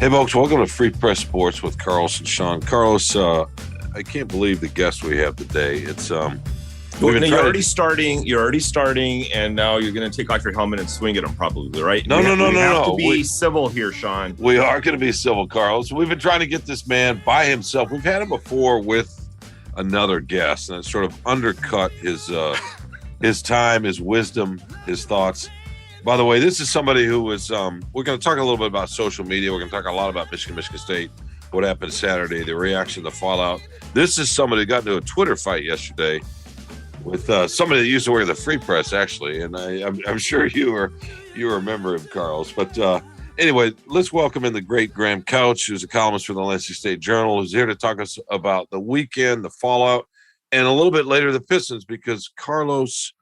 Hey, folks, welcome to Free Press Sports with Carlos and Shawn. Carlos, I can't believe the guest we have today. It's you're already starting, and now you're going to take off your helmet and swing at him, probably, right? No. We have to be civil here, Shawn. We are going to be civil, Carlos. We've been trying to get this man by himself. We've had him before with another guest, and it sort of undercut his time, his wisdom, his thoughts. By the way, this is somebody who was, we're going to talk a little bit about social media. We're going to talk a lot about Michigan State, what happened Saturday, the reaction, the fallout. This is somebody who got into a Twitter fight yesterday with somebody that used to wear the Free Press, actually. And I'm sure you remember him, Carlos. But anyway, let's welcome in the great Graham Couch, who's a columnist for the Lansing State Journal, who's here to talk us about the weekend, the fallout, and a little bit later, the Pistons, because Carlos,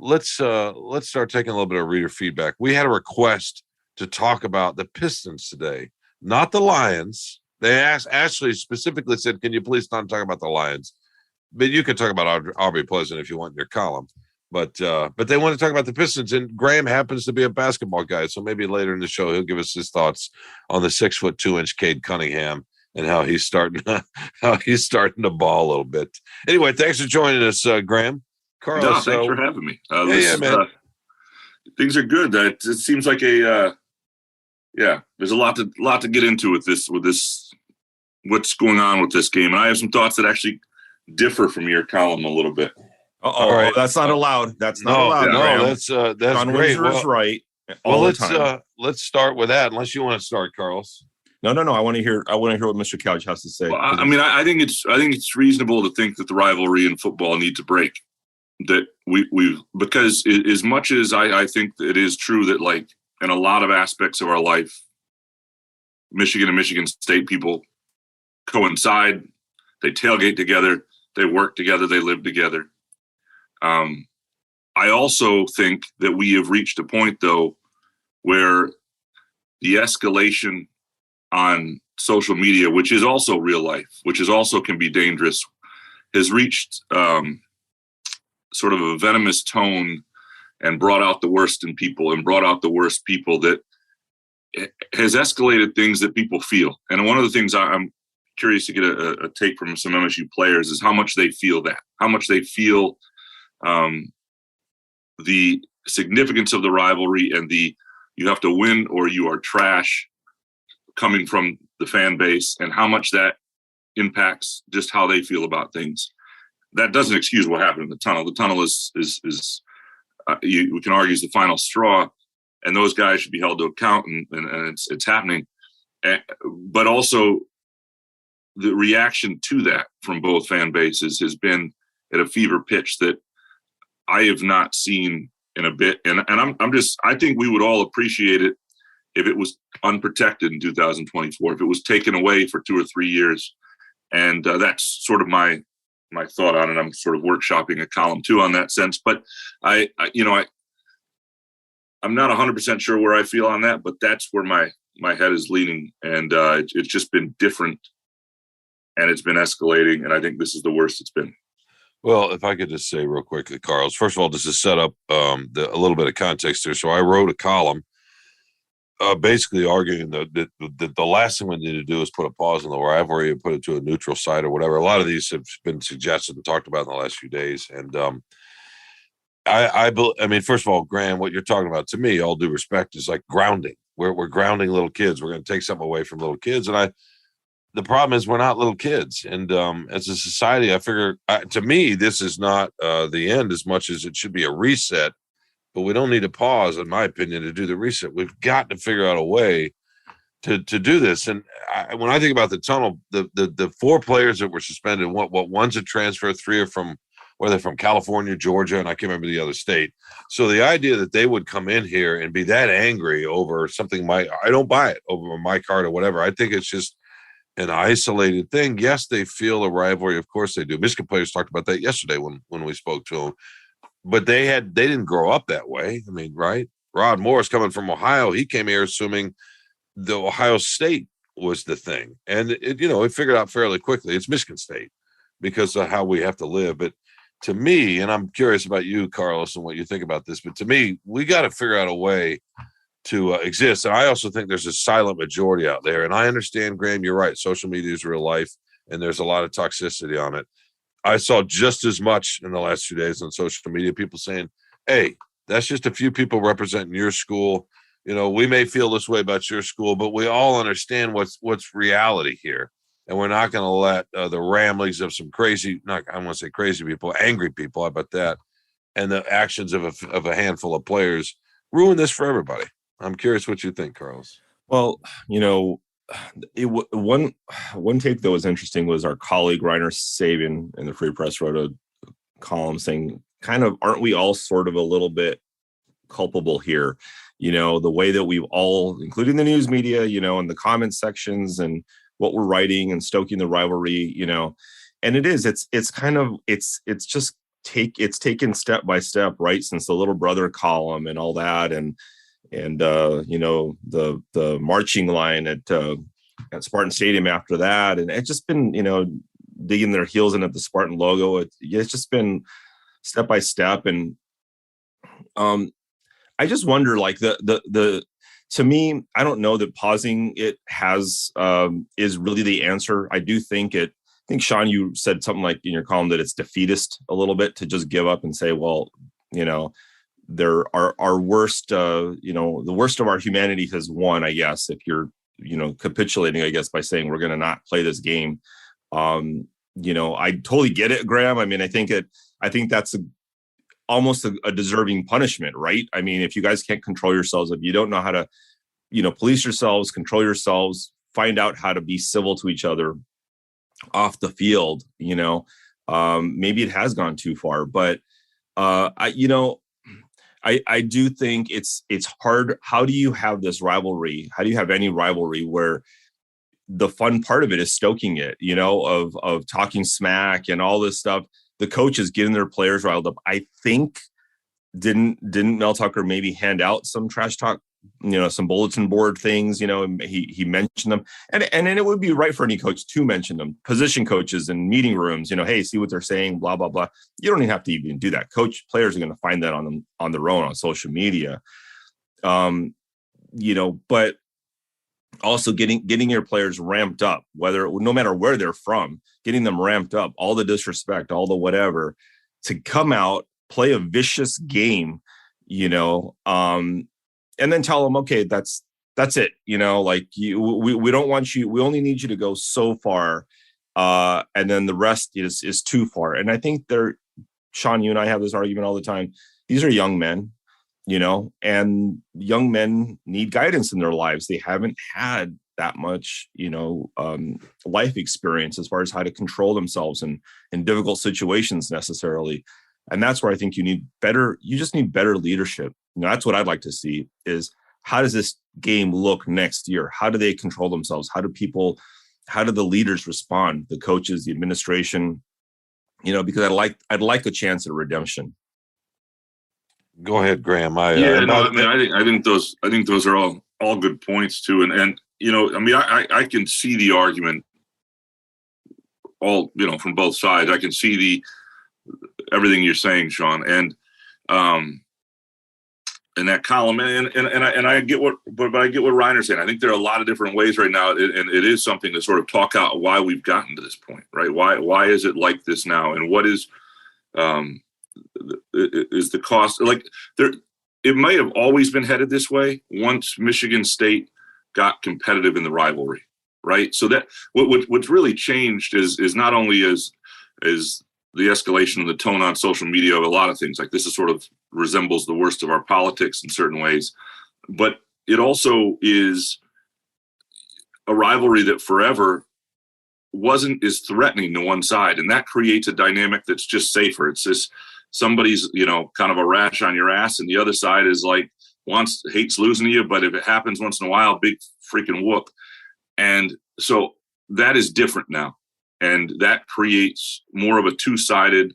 let's start taking a little bit of reader feedback. We had a request to talk about the Pistons today, not the Lions. They actually specifically said, can you please not talk about the Lions? But you can talk about Aubrey Pleasant if you want in your column. But they want to talk about the Pistons, and Graham happens to be a basketball guy, so maybe later in the show he'll give us his thoughts on the 6'2" Cade Cunningham and how he's starting to ball a little bit. Anyway, thanks for joining us, Graham. Carlos, thanks for having me. Man. Things are good. It seems like there's a lot to get into with this, what's going on with this game. And I have some thoughts that actually differ from your column a little bit. All right. That's not allowed. That's not allowed. No, that's John great. Windsor's right. Let's start with that. Unless you want to start, Carlos. No. I want to hear what Mr. Couch has to say. Well, I think it's reasonable to think that the rivalry in football needs a break. That because as much as I think it is true that, like, in a lot of aspects of our life, Michigan and Michigan State people coincide, they tailgate together, they work together, they live together. I also think that we have reached a point, though, where the escalation on social media, which is also real life, which is also can be dangerous, has reached sort of a venomous tone and brought out the worst in people that has escalated things that people feel. And one of the things I'm curious to get a take from some MSU players is how much they feel the significance of the rivalry and you have to win or you are trash coming from the fan base, and how much that impacts just how they feel about things. That doesn't excuse what happened in the tunnel. The tunnel is we can argue is the final straw, and those guys should be held to account, and it's happening. But also, the reaction to that from both fan bases has been at a fever pitch that I have not seen in a bit. And I think we would all appreciate it if it was unprotected in 2024, if it was taken away for 2 or 3 years. And that's sort of my thought on it. I'm sort of workshopping a column too on that sense, but I'm not 100% sure where I feel on that, but that's where my head is leaning. And it's just been different, and it's been escalating. And I think this is the worst it's been. Well, if I could just say real quickly, Carlos, first of all, just to set up a little bit of context here. So I wrote a column basically arguing that the last thing we need to do is put a pause on the rivalry and put it to a neutral site or whatever. A lot of these have been suggested and talked about in the last few days. And I mean, first of all, Graham, what you're talking about, to me, all due respect, is like grounding. We're grounding little kids. We're going to take something away from little kids. And the problem is we're not little kids. And as a society, I figure, to me, this is not the end as much as it should be a reset. But we don't need to pause, in my opinion, to do the reset. We've got to figure out a way to do this. And when I think about the tunnel, the 4 players that were suspended, one's a transfer, 3 are from California, Georgia, and I can't remember the other state. So the idea that they would come in here and be that angry over something, I don't buy it, over my card or whatever. I think it's just an isolated thing. Yes, they feel a rivalry. Of course they do. Michigan players talked about that yesterday when we spoke to them. But they didn't grow up that way. I mean, right? Rod Morris coming from Ohio, he came here assuming the Ohio State was the thing. And it figured out fairly quickly. It's Michigan State because of how we have to live. But to me, and I'm curious about you, Carlos, and what you think about this, but to me, we got to figure out a way to exist. And I also think there's a silent majority out there. And I understand, Graham, you're right. Social media is real life, and there's a lot of toxicity on it. I saw just as much in the last 2 days on social media, people saying, hey, that's just a few people representing your school. You know, we may feel this way about your school, but we all understand what's reality here. And we're not going to let the ramblings of some crazy, I want to say crazy people, angry people, how about that, and the actions of a handful of players ruin this for everybody. I'm curious what you think, Carlos. Well, you know, one take that was interesting was our colleague Reiner Sabian in the Free Press wrote a column saying, kind of, aren't we all sort of a little bit culpable here? You know, the way that we've all, including the news media, you know, and the comment sections and what we're writing and stoking the rivalry, you know, and it's taken step by step, right, since the little brother column and all that, and you know, the marching line at Spartan Stadium after that, and it's just been, you know, digging their heels in at the Spartan logo. It's just been step by step, and I just wonder, like, to me, I don't know that pausing it is really the answer. I think, Shawn, you said something like in your column that it's defeatist a little bit to just give up and say, well, you know, our worst, you know, the worst of our humanity has won, I guess, if you're, you know, capitulating, I guess, by saying we're going to not play this game. You know, I totally get it, Graham. I mean, I think that's almost a deserving punishment, right? I mean, if you guys can't control yourselves, if you don't know how to, you know, police yourselves, control yourselves, find out how to be civil to each other off the field, you know, maybe it has gone too far. But I do think it's hard. How do you have this rivalry? How do you have any rivalry where the fun part of it is stoking it, you know, of talking smack and all this stuff? The coaches getting their players riled up. I think didn't Mel Tucker maybe hand out some trash talk, you know, some bulletin board things, you know, and he mentioned them, and it would be right for any coach to mention them. Position coaches in meeting rooms, you know, hey, see what they're saying, blah blah blah. You don't even have to even do that. Players are going to find that on their own on social media, you know. But also getting your players ramped up, no matter where they're from, getting them ramped up, all the disrespect, all the whatever, to come out, play a vicious game, you know, and then tell them, okay, that's it, you know, like we don't want you, we only need you to go so far, and then the rest is too far. And I think Shawn, you and I have this argument all the time. These are young men, you know, and young men need guidance in their lives. They haven't had that much, you know, life experience as far as how to control themselves in difficult situations necessarily. And that's where I think you just need better leadership. You know, that's what I'd like to see is, how does this game look next year? How do they control themselves? How do the leaders respond? The coaches, the administration, you know, because I'd like a chance at redemption. Go ahead, Graham. I think those are all good points too. And, you know, I mean, I can see the argument all, you know, from both sides. I can see everything you're saying, Shawn, and that column, and I get what Reiner's saying. I think there are a lot of different ways right now, and it is something to sort of talk out why we've gotten to this point, right? Why is it like this now, and what is the cost? Like, it may have always been headed this way once Michigan State got competitive in the rivalry, right? So that what's really changed is not only is the escalation of the tone on social media of a lot of things. Like, this is sort of resembles the worst of our politics in certain ways, but it also is a rivalry that forever is threatening to one side. And that creates a dynamic that's just safer. It's just somebody's, you know, kind of a rash on your ass, and the other side is like, hates losing to you, but if it happens once in a while, big freaking whoop. And so that is different now. And that creates more of a two-sided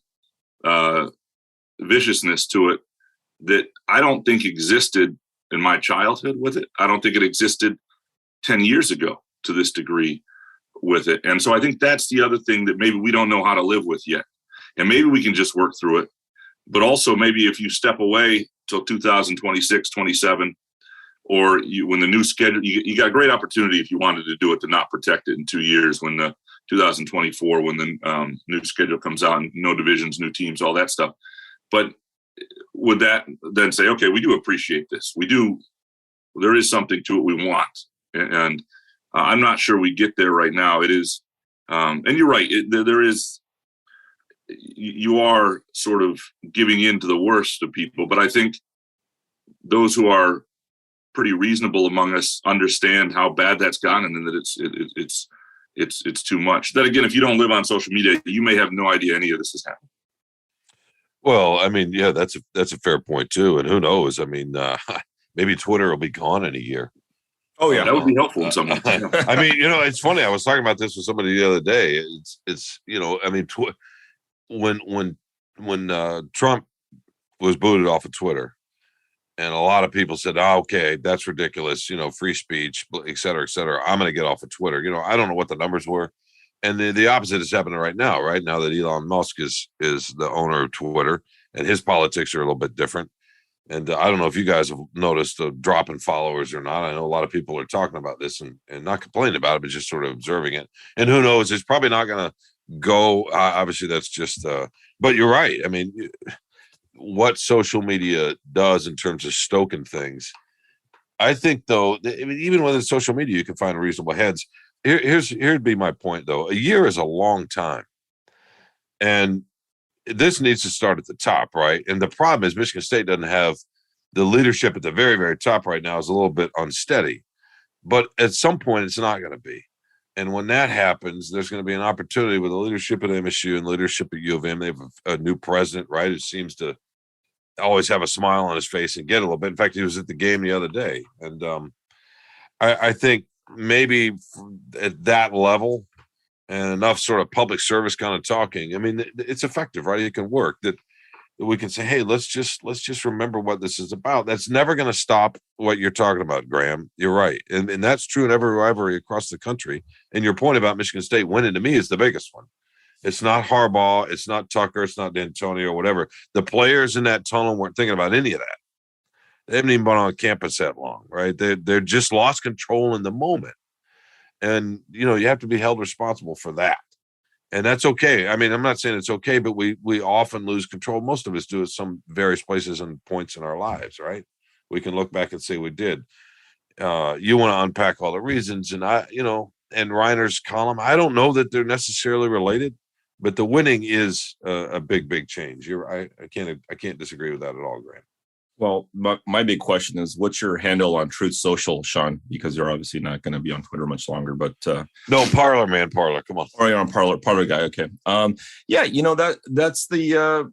viciousness to it that I don't think existed in my childhood with it. I don't think it existed 10 years ago to this degree with it. And so I think that's the other thing that maybe we don't know how to live with yet. And maybe we can just work through it. But also maybe if you step away till 2026, 27, or when the new schedule, you got a great opportunity if you wanted to do it to not protect it in 2 years when the 2024, when the new schedule comes out and no divisions, new teams, all that stuff. But would that then say, okay, we do appreciate this. There is something to it we want. And I'm not sure we get there right now. It is, and you're right. There is, you are sort of giving in to the worst of people, but I think those who are pretty reasonable among us understand how bad that's gotten and that it's too much. Then again, if you don't live on social media, you may have no idea any of this is happening. Well, I mean, yeah, that's a fair point too. And who knows? I mean, maybe Twitter will be gone in a year. Oh yeah, that would be helpful in some ways. I mean, it's funny. I was talking about this with somebody the other day. It's I mean, when Trump was booted off of Twitter, and a lot of people said, "Oh, okay, that's ridiculous," free speech, et cetera, et cetera. I'm going to get off of Twitter. I don't know what the numbers were. And the opposite is happening right now that Elon Musk is the owner of Twitter, and his politics are a little bit different. And I don't know if you guys have noticed a drop in followers or not. I know a lot of people are talking about this and not complaining about it, but just sort of observing it. And who knows, it's probably not going to go. Obviously, that's just, but you're right. I mean, what social media does in terms of stoking things, I think, though, even within social media, you can find reasonable heads. Here'd be my point, though. A year is a long time. And this needs to start at the top, right? And the problem is Michigan State doesn't have the leadership at the very, very top right now is a little bit unsteady. But at some point, it's not going to be. And when that happens, there's going to be an opportunity with the leadership at MSU and leadership at U of M. They have a new president, right, who seems to always have a smile on his face and get a little bit. In fact, he was at the game the other day. And I think maybe at that level, and enough sort of public service kind of talking, I mean, it's effective, right? It can work that we can say, hey, let's just remember what this is about. That's never going to stop what you're talking about, Graham. You're right. And that's true in every rivalry across the country. And your point about Michigan State winning, to me, is the biggest one. It's not Harbaugh. It's not Tucker. It's not D'Antonio or whatever. The players in that tunnel weren't thinking about any of that. They haven't even been on campus that long, right? They're just lost control in the moment. And, you have to be held responsible for that. And that's okay. I mean, I'm not saying it's okay, but we often lose control. Most of us do at some various places and points in our lives, right? We can look back and say we did. You want to unpack all the reasons. And and Reiner's column, I don't know that they're necessarily related, but the winning is a big, big change. I can't disagree with that at all, Graham. Well, my big question is, what's your handle on Truth Social, Shawn? Because you're obviously not going to be on Twitter much longer. But no, Parler, man, Parler. Come on. Oh, you're on Parler guy. Okay. Yeah, that's the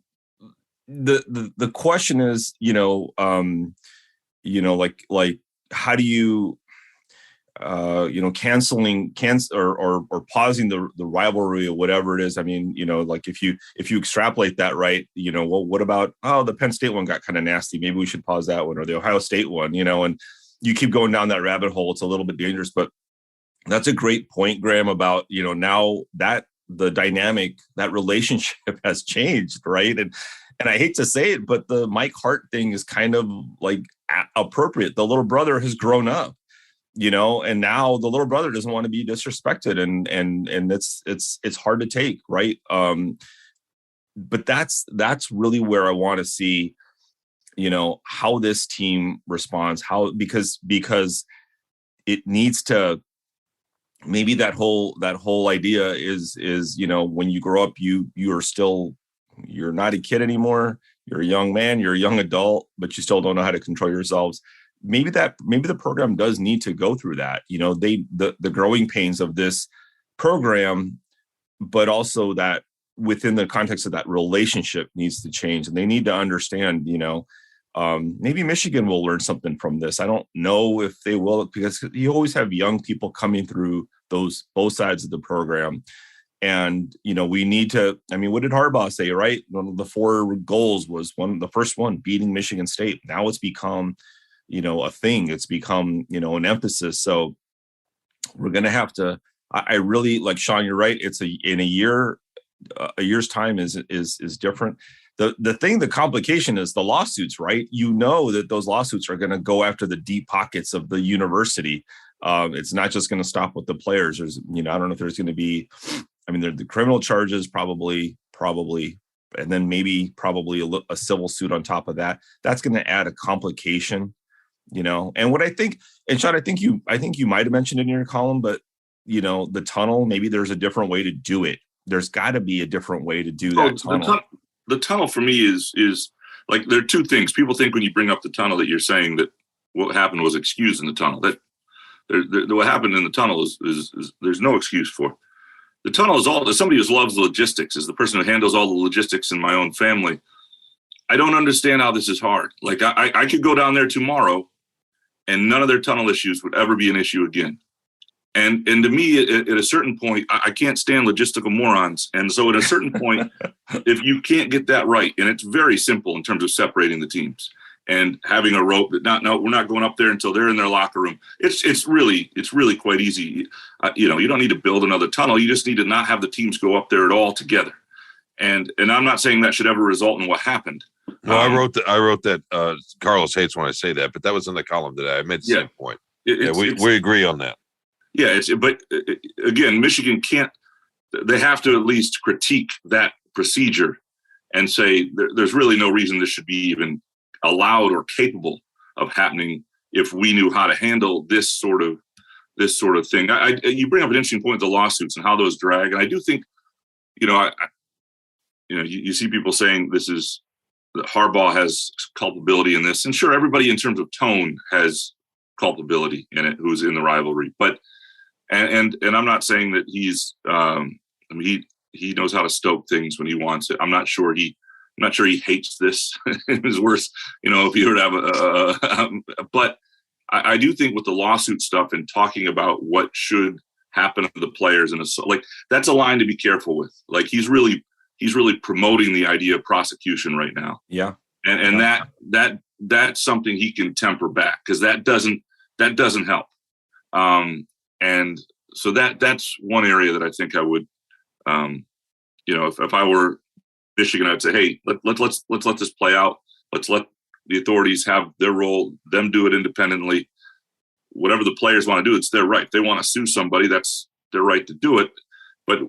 question is, like how do you canceling or pausing the rivalry or whatever it is. I mean, like if you extrapolate that, right, well, what about, the Penn State one got kind of nasty. Maybe we should pause that one, or the Ohio State one, and you keep going down that rabbit hole. It's a little bit dangerous, but that's a great point, Graham, about, now that the dynamic, that relationship has changed. Right. And I hate to say it, but the Mike Hart thing is kind of like appropriate. The little brother has grown up. And now the little brother doesn't want to be disrespected, and it's hard to take, right? But that's really where I want to see, how this team responds, because it needs to, maybe that whole idea is, when you grow up, you're not a kid anymore. You're a young man, you're a young adult, but you still don't know how to control yourselves. Maybe the program does need to go through that, the growing pains of this program, but also that within the context of that relationship needs to change, and they need to understand, maybe Michigan will learn something from this. I don't know if they will, because you always have young people coming through both sides of the program. And, we need to, what did Harbaugh say, right? One of the 4 goals was the first one, beating Michigan State. Now it's become, a thing. It's become, an emphasis. So we're going to have to, I really, like Shawn, you're right. It's in a year's time is different. The complication is the lawsuits, right? You know that those lawsuits are going to go after the deep pockets of the university. It's not just going to stop with the players. There's, I don't know if there's going to be, the criminal charges probably, and then maybe probably a civil suit on top of that. That's going to add a complication, And what I think, and Shawn, I think you might have mentioned it in your column, but the tunnel, maybe there's a different way to do it. There's got to be a different way to do that tunnel. The tunnel for me is like, there are two things. People think when you bring up the tunnel that you're saying that what happened was excused in the tunnel. That what happened in the tunnel is there's no excuse for. The tunnel is all, as somebody who loves logistics, as the person who handles all the logistics in my own family, I don't understand how this is hard. Like I could go down there tomorrow and none of their tunnel issues would ever be an issue again. And to me, at a certain point, I can't stand logistical morons. And so at a certain point, if you can't get that right, and it's very simple in terms of separating the teams and having a rope that we're not going up there until they're in their locker room. It's really quite easy. You don't need to build another tunnel. You just need to not have the teams go up there at all together. And I'm not saying that should ever result in what happened. No, I wrote that. Carlos hates when I say that, but that was in the column today. I made the same point. We agree on that. Yeah, but again, Michigan can't. They have to at least critique that procedure and say there's really no reason this should be even allowed or capable of happening if we knew how to handle this sort of thing. You bring up an interesting point, the lawsuits and how those drag, and I do think, you see people saying this is that Harbaugh has culpability in this, and sure, everybody in terms of tone has culpability in it who's in the rivalry, but. And I'm not saying that he's he knows how to stoke things when he wants it. I'm not sure he hates this. It was worse, if you were to have but I do think with the lawsuit stuff and talking about what should happen to the players, and like that's a line to be careful with. Like he's really promoting the idea of prosecution right now. Yeah. And that's something he can temper back, because that doesn't help. And so that's one area that I think I would, if I were Michigan, I'd say, hey, let's let this play out. Let's let the authorities have their role, them do it independently. Whatever the players want to do, it's their right. If they want to sue somebody, that's their right to do it. But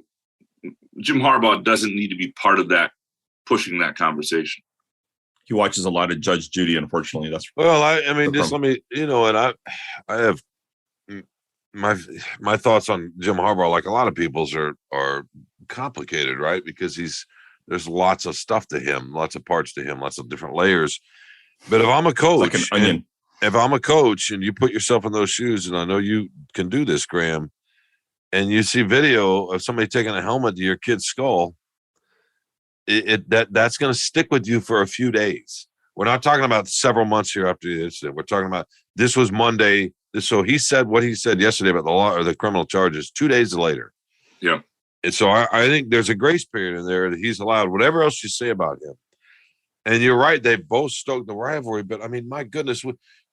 Jim Harbaugh doesn't need to be part of that, pushing that conversation. He watches a lot of Judge Judy, unfortunately. That's well, let me, and I have my thoughts on Jim Harbaugh, like a lot of people's, are complicated, right? Because there's lots of stuff to him, lots of parts to him, lots of different layers. But if I'm a coach, like an onion. If I'm a coach and you put yourself in those shoes, and I know you can do this, Graham, and you see video of somebody taking a helmet to your kid's skull, that's going to stick with you for a few days. We're not talking about several months here after the incident. We're talking about this was Monday. So he said what he said yesterday about the law or the criminal charges 2 days later. Yeah. And so I think there's a grace period in there that he's allowed whatever else you say about him. And you're right. They both stoked the rivalry. But, my goodness,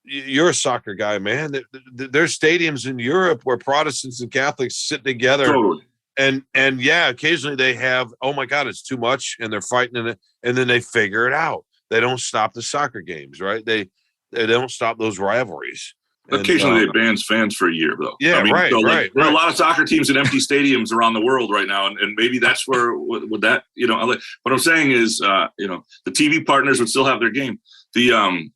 you're a soccer guy, man. There's stadiums in Europe where Protestants and Catholics sit together. Totally. And yeah, occasionally they have, oh, my God, it's too much. And they're fighting in it. And then they figure it out. They don't stop the soccer games, right? They don't stop those rivalries. Occasionally they ban fans for a year, though. Yeah, right. There are a lot of soccer teams in empty stadiums around the world right now, and maybe that's where would that what I'm saying is the TV partners would still have their game. I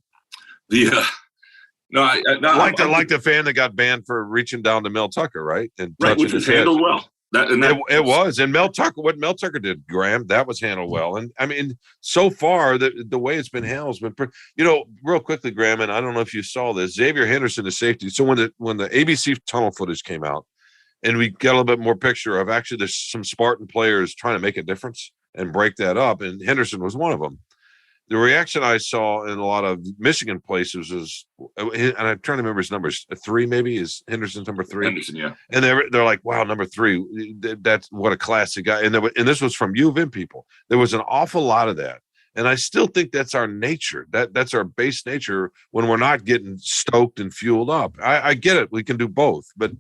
like the fan that got banned for reaching down to Mel Tucker, right? And which was handled well. It was, and what Mel Tucker did, Graham, that was handled well. And so far the way it's been handled has been, real quickly, Graham, and I don't know if you saw this, Xavier Henderson is safety. So when the ABC tunnel footage came out, and we got a little bit more picture of actually there's some Spartan players trying to make a difference and break that up, and Henderson was one of them. The reaction I saw in a lot of Michigan places is, and I'm trying to remember his numbers, 3 maybe, is Henderson's number 3. Henderson, yeah. And they're like, wow, number 3, that's what a classic guy. And this was from U of M people. There was an awful lot of that. And I still think that's our nature. That's our base nature when we're not getting stoked and fueled up. I get it. We can do both. But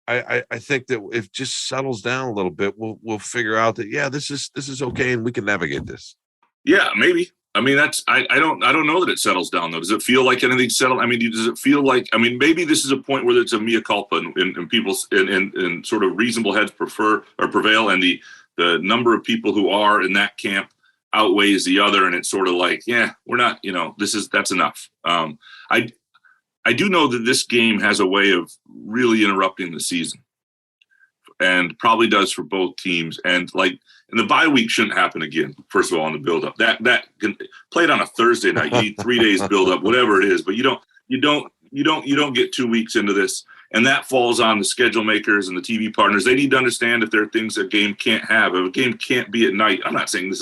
I think that if it just settles down a little bit, we'll figure out that, yeah, this is okay and we can navigate this. Yeah, maybe. I mean, I don't know that it settles down though. Does it feel like anything settled? I mean, does it feel like, I mean, maybe this is a point where it's a mea culpa and people's and sort of reasonable heads prevail, and the number of people who are in that camp outweighs the other, and it's sort of like, yeah, we're not, that's enough. I do know that this game has a way of really interrupting the season, and probably does for both teams. And the bye week shouldn't happen again. First of all, in the build up, that can play it on a Thursday night. You need 3 days build up, whatever it is. But you don't get 2 weeks into this, and that falls on the schedule makers and the TV partners. They need to understand if there are things a game can't have. If a game can't be at night, I'm not saying it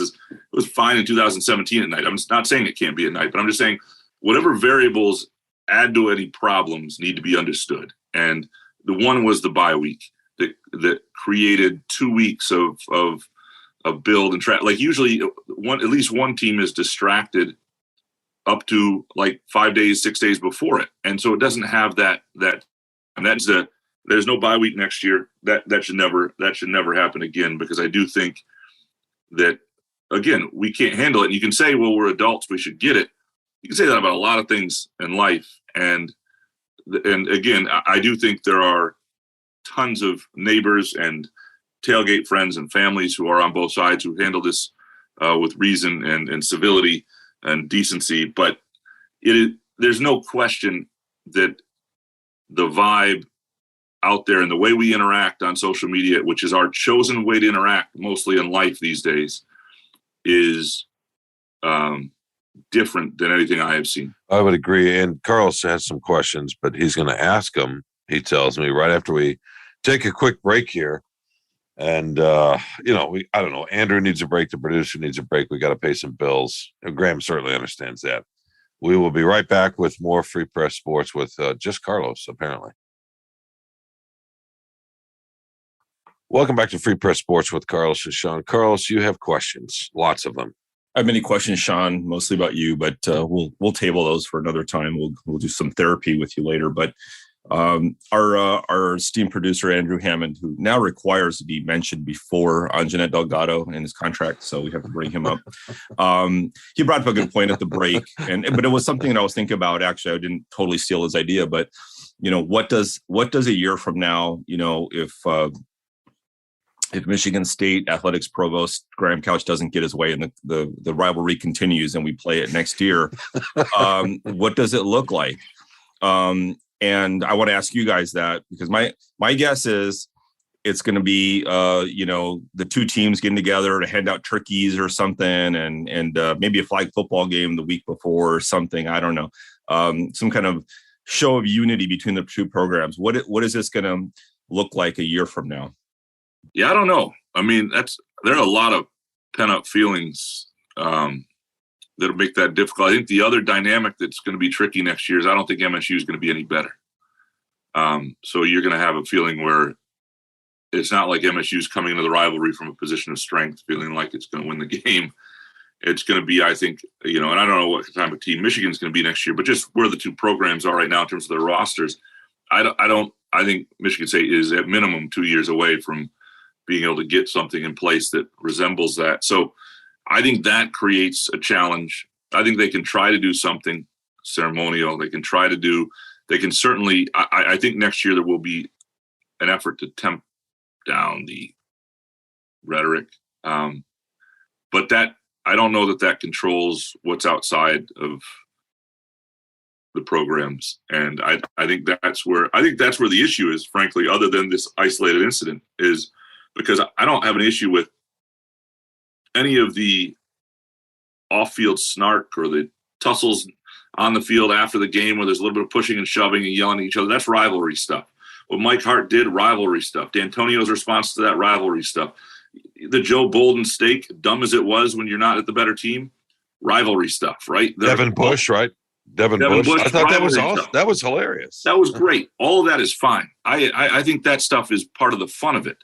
was fine in 2017 at night. I'm just not saying it can't be at night, but I'm just saying whatever variables add to any problems need to be understood. And the one was the bye week that created 2 weeks of build and track. Like usually at least one team is distracted up to like 5 days, 6 days before it. And so it doesn't have that, and there's no bye week next year. That should never happen again, because I do think that, again, we can't handle it. And you can say, well, we're adults, we should get it. You can say that about a lot of things in life. And again, I do think there are tons of neighbors and tailgate friends and families who are on both sides who handle this with reason and civility and decency. But there's no question that the vibe out there and the way we interact on social media, which is our chosen way to interact mostly in life these days, is different than anything I have seen. I would agree. And Carlos has some questions, but he's going to ask them, he tells me, right after we take a quick break here. And, I don't know, Andrew needs a break. The producer needs a break. We got to pay some bills. And Graham certainly understands that. We will be right back with more Free Press Sports with just Carlos, apparently. Welcome back to Free Press Sports with Carlos and Shawn. Carlos, you have questions, lots of them. I have many questions, Shawn, mostly about you, but we'll table those for another time. We'll do some therapy with you later. But our esteemed producer, Andrew Hammond, who now requires to be mentioned before Anjanette Delgado in his contract, so we have to bring him up. He brought up a good point at the break, but it was something that I was thinking about. Actually, I didn't totally steal his idea, but what does a year from now, if Michigan State athletics provost Graham Couch doesn't get his way and the rivalry continues and we play it next year, what does it look like? And I want to ask you guys that, because my guess is it's going to be, the two teams getting together to hand out turkeys or something, and maybe a flag football game the week before or something. I don't know. Some kind of show of unity between the two programs. What is this going to look like a year from now? Yeah, I don't know. I mean, there are a lot of pent up feelings that'll make that difficult. I think the other dynamic that's going to be tricky next year is I don't think MSU is going to be any better. So you're going to have a feeling where it's not like MSU is coming into the rivalry from a position of strength, feeling like it's going to win the game. It's going to be, I think, and I don't know what type of team Michigan's going to be next year, but just where the two programs are right now in terms of their rosters, I think Michigan State is at minimum 2 years away from being able to get something in place that resembles that. So I think that creates a challenge. I think they can try to do something ceremonial. They can certainly, I think next year there will be an effort to temp down the rhetoric. But I don't know that controls what's outside of the programs. And I think that's where the issue is, frankly, other than this isolated incident, is because I don't have an issue with any of the off-field snark or the tussles on the field after the game where there's a little bit of pushing and shoving and yelling at each other. That's rivalry stuff. What Mike Hart did, rivalry stuff. D'Antonio's response to that, rivalry stuff. The Joe Bolden steak, dumb as it was when you're not at the better team, rivalry stuff, right? Devin Bush, right? Devin Bush. I thought that was awesome. That was hilarious. That was great. All of that is fine. I think that stuff is part of the fun of it.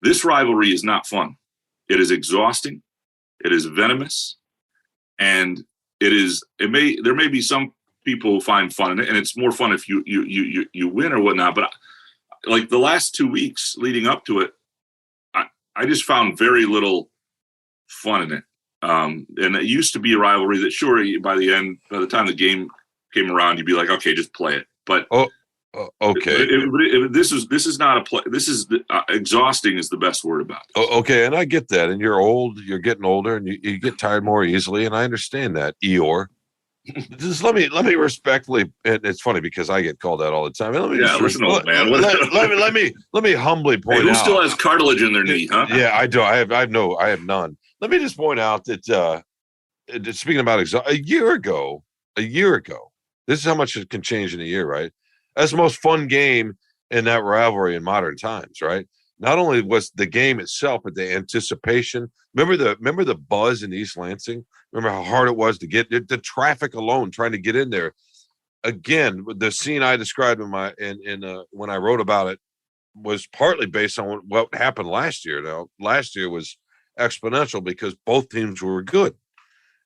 This rivalry is not fun. It is exhausting. It is venomous. And there may be some people who find fun in it, and it's more fun if you win or whatnot. But like the last 2 weeks leading up to it, I just found very little fun in it. And it used to be a rivalry that, sure, by the time the game came around, you'd be like, okay, just play it. But okay, this is not a play. This is exhausting is the best word about it. Okay, and I get that. And you're getting older, and you get tired more easily, and I understand that, Eeyore. Just let me respectfully, and it's funny because I get called out all the time. Listen, old man. Let me humbly point out. Who still has cartilage in their knee? Huh? Yeah, I do. I have none. Let me just point out that speaking about a year ago, this is how much it can change in a year, right? That's the most fun game in that rivalry in modern times, right? Not only was the game itself, but the anticipation. Remember the buzz in East Lansing? Remember how hard it was to get the traffic alone trying to get in there. Again, the scene I described when I wrote about it was partly based on what happened last year. Now, last year was exponential because both teams were good,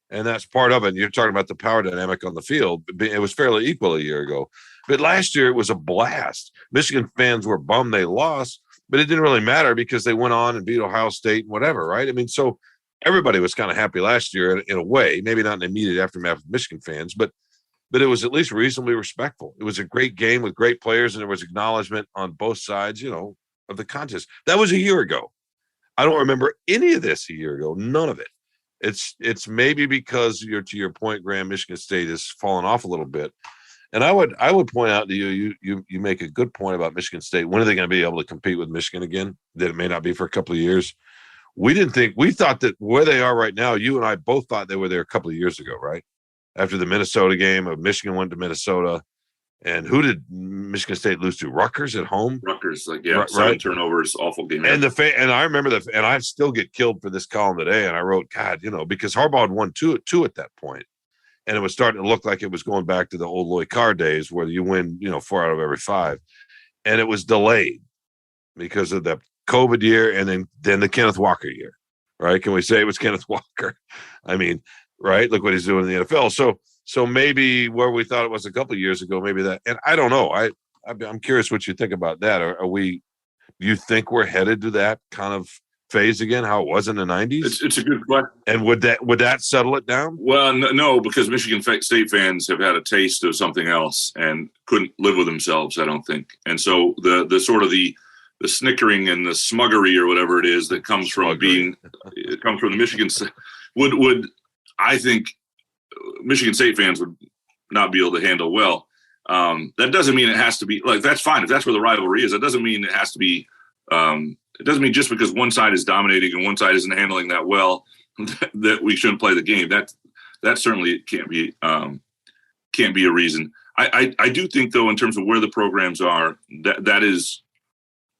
and that's part of it. You're talking about the power dynamic on the field. It was fairly equal a year ago, but last year it was a blast. Michigan fans were bummed they lost, but it didn't really matter because they went on and beat Ohio State and whatever, right? I mean, so everybody was kind of happy last year in a way, maybe not in the immediate aftermath of Michigan fans, but it was at least reasonably respectful. It was a great game with great players, and there was acknowledgement on both sides, of the contest. That was a year ago. I don't remember any of this a year ago, none of it. It's maybe because to your point, Graham, Michigan State has fallen off a little bit. And I would point out to you make a good point about Michigan State. When are they going to be able to compete with Michigan again? That it may not be for a couple of years. We thought that where they are right now, you and I both thought they were there a couple of years ago, right? After the Minnesota game, Michigan went to Minnesota. And who did Michigan State lose to? Rutgers at home? Rutgers, 7 turnovers, awful game. And and I remember and I still get killed for this column today. And I wrote, God, because Harbaugh had won two at that point. And it was starting to look like it was going back to the old Lloyd Carr days where you win, 4 out of every 5. And it was delayed because of the COVID year and then the Kenneth Walker year, right? Can we say it was Kenneth Walker? I mean, right? Look what he's doing in the NFL. So maybe where we thought it was a couple of years ago, maybe that, and I don't know. I'm curious what you think about that. Do you think we're headed to that kind of phase again, how it was in the 90s? It's a good question. And would that settle it down? Well, no, because Michigan State fans have had a taste of something else and couldn't live with themselves, I don't think. And so the sort of the snickering and the smuggery or whatever it is that comes from it comes from the Michigan would I think Michigan State fans would not be able to handle well. That doesn't mean it has to be like, that's fine. If that's where the rivalry is, that doesn't mean it has to be, it doesn't mean just because one side is dominating and one side isn't handling that well, that we shouldn't play the game. That certainly can't be a reason. I do think though, in terms of where the programs are, that is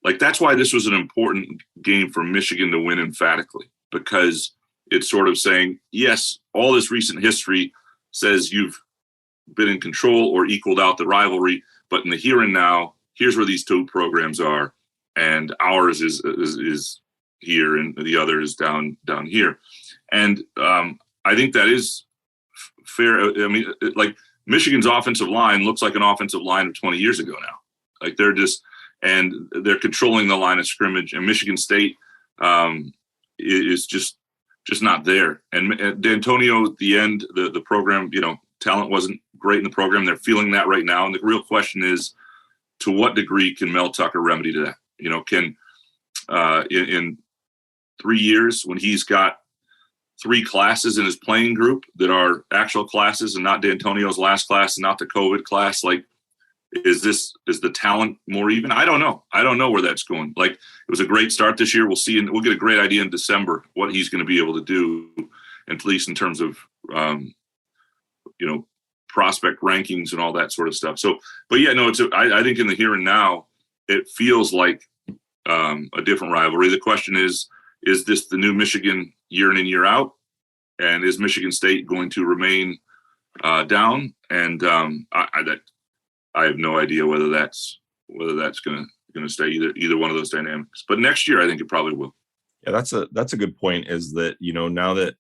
like, that's why this was an important game for Michigan to win emphatically, because it's sort of saying, yes, all this recent history says you've been in control or equaled out the rivalry, but in the here and now, here's where these two programs are, and ours is here, and the other is down here. And I think that is fair. I mean, like Michigan's offensive line looks like an offensive line of 20 years ago now. Like they're controlling the line of scrimmage, and Michigan State is just not there. And D'Antonio at the end, the program, talent wasn't great in the program. They're feeling that right now. And the real question is, to what degree can Mel Tucker remedy that? Can in 3 years, when he's got 3 classes in his playing group that are actual classes and not D'Antonio's last class, and not the COVID class, like, is the talent more even? I don't know. I don't know where that's going. Like, it was a great start this year. We'll see, and we'll get a great idea in December what he's going to be able to do, at least in terms of, prospect rankings and all that sort of stuff. So, but yeah, no, I think in the here and now, it feels like a different rivalry. The question is this the new Michigan year in and year out? And is Michigan State going to remain down? And I have no idea whether that's going to stay either one of those dynamics. But next year, I think it probably will. Yeah, that's a good point. Is that now that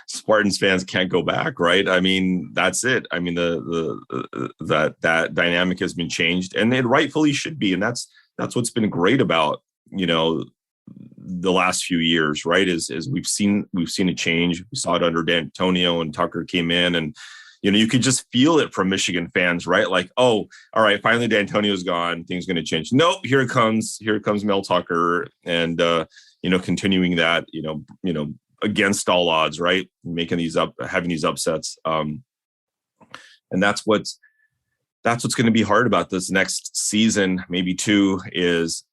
Spartans fans can't go back, right? I mean, that's it. I mean, that dynamic has been changed, and it rightfully should be. And that's what's been great about the last few years, right? Is we've seen a change. We saw it under D'Antonio and Tucker came in, and you could just feel it from Michigan fans, right? Like, oh, all right, finally D'Antonio's gone, things going to change. Nope, here it comes Mel Tucker, and continuing that, against all odds, right? Having these upsets, and that's what's going to be hard about this next season, maybe two, is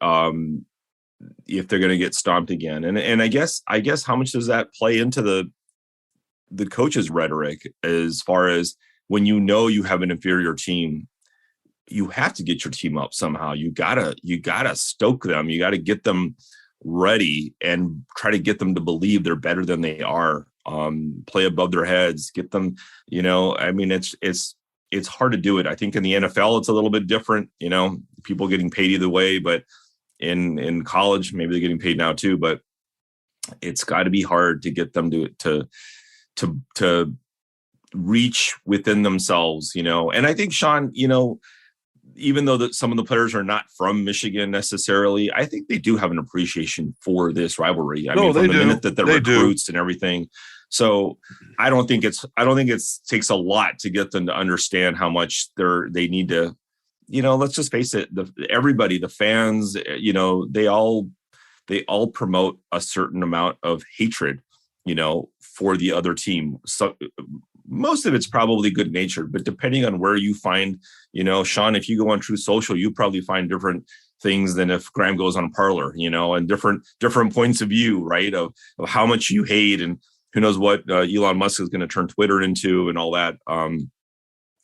if they're going to get stomped again. And I guess how much does that play into the coach's rhetoric, as far as when you have an inferior team, you have to get your team up somehow. You gotta stoke them. You got to get them ready and try to get them to believe they're better than they are. Play above their heads, get them, it's hard to do it. I think in the NFL, it's a little bit different, people getting paid either way, but in college, maybe they're getting paid now too, but it's got to be hard to get them to reach within themselves, and I think Shawn, even though some of the players are not from Michigan necessarily, I think they do have an appreciation for this rivalry. From the minute that they're recruits and everything. So I don't think it takes a lot to get them to understand how much they need to, let's just face it. Everybody, the fans, they all promote a certain amount of hatred, for the other team. So most of it's probably good natured, but depending on where you find, Shawn, if you go on True Social, you probably find different things than if Graham goes on Parlor, and different points of view, right, of how much you hate, and who knows what Elon Musk is going to turn Twitter into and all that.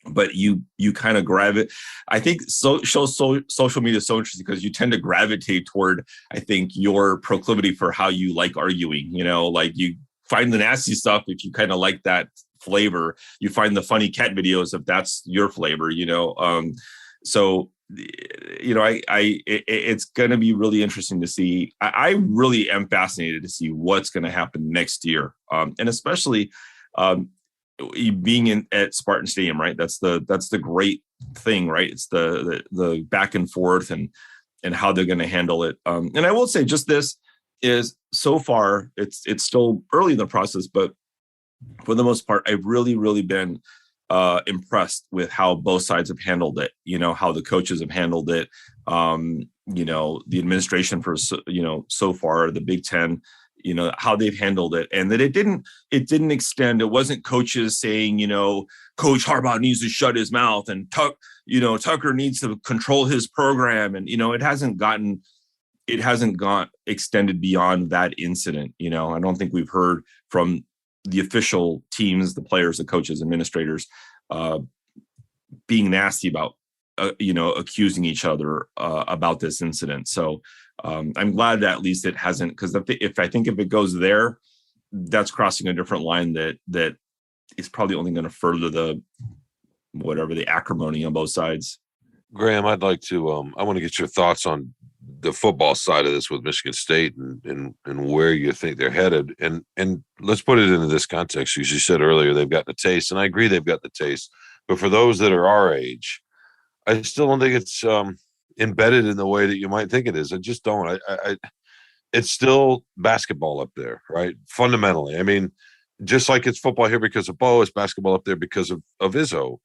But you kind of gravitate. I think social media is so interesting because you tend to gravitate toward, I think, your proclivity for how you like arguing. Like you find the nasty stuff if you kind of like that flavor. You find the funny cat videos if that's your flavor. It's going to be really interesting to see. I really am fascinated to see what's going to happen next year, and especially being at Spartan Stadium, right? That's the great thing, right? It's the back and forth and how they're going to handle it. And I will say, just this is so far, it's still early in the process, but for the most part, I've really, really been impressed with how both sides have handled it. How the coaches have handled it. The administration for so far, the Big Ten, how they've handled it, and that it didn't extend. It wasn't coaches saying, Coach Harbaugh needs to shut his mouth, and Tucker needs to control his program, and it hasn't gone extended beyond that incident. I don't think we've heard from the official teams, the players, the coaches, administrators, being nasty about, accusing each other about this incident. So I'm glad that at least it hasn't, because if it goes there, that's crossing a different line that is probably only going to further the acrimony on both sides. Graham, I'd like to, I want to get your thoughts on the football side of this with Michigan State and where you think they're headed. And let's put it into this context. As you said earlier, they've gotten a taste, and I agree they've got the taste. But for those that are our age, I still don't think it's embedded in the way that you might think it is. I just don't. It's still basketball up there, right? Fundamentally. I mean, just like it's football here because of Bo, it's basketball up there because of Izzo.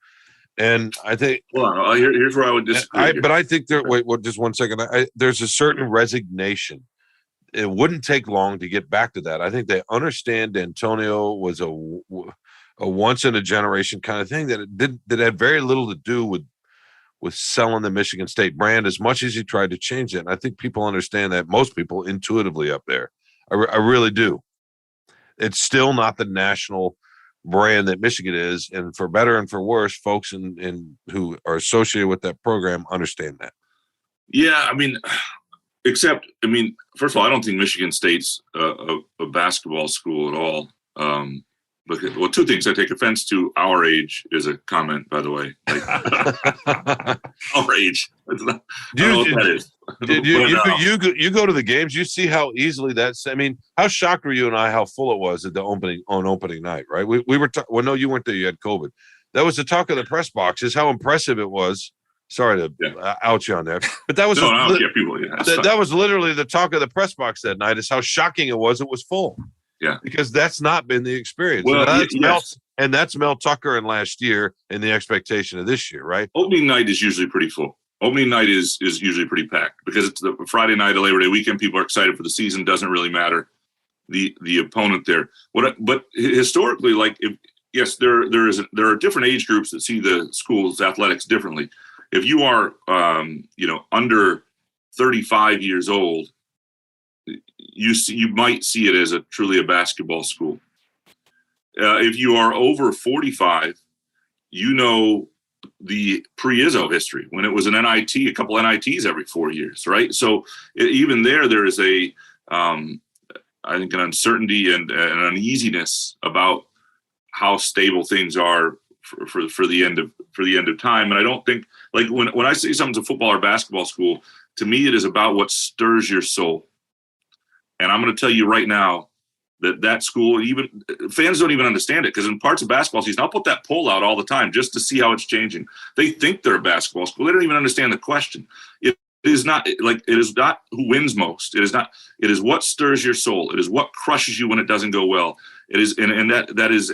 And I think, well, here's where I would disagree. But I think just 1 second. There's a certain resignation. It wouldn't take long to get back to that. I think they understand Antonio was a once in a generation kind of thing that had very little to do with selling the Michigan State brand, as much as he tried to change it. And I think people understand that, most people intuitively up there. I really do. It's still not the national brand that Michigan is, and for better and for worse, folks in who are associated with that program understand that. Yeah, first of all, I don't think Michigan State's a basketball school at all. Well, two things I take offense to. Our age is a comment, by the way. Our age. I don't know what that is. You go to the games. You see how easily that's. How shocked were you and I how full it was at the opening night, right? We were. No, you weren't there. You had COVID. That was the talk of the press box. Is how impressive it was Sorry to out you on that, but that was no, I don't care, people. Yeah, that was literally the talk of the press box that night. Is how shocking it was. It was full. Yeah, because that's not been the experience. Well, that's Mel Tucker in last year, and the expectation of this year, right? Opening night is usually pretty full. Opening night is usually pretty packed because it's the Friday night of Labor Day weekend. People are excited for the season. Doesn't really matter the opponent there. But historically, like there are different age groups that see the school's athletics differently. If you are under 35 years old, you might see it as truly a basketball school. If you are over 45, the pre-Izzo history when it was an NIT, a couple NITs every 4 years, right? So even there is I think an uncertainty and an uneasiness about how stable things are for the end of time. And I don't think, like when I say something's a football or basketball school, to me it is about what stirs your soul. And I'm going to tell you right now that school, even fans don't even understand it, because in parts of basketball season, I'll put that poll out all the time just to see how it's changing. They think they're a basketball school. They don't even understand the question. It is not who wins most. It is what stirs your soul. It is what crushes you when it doesn't go well. It is, and that is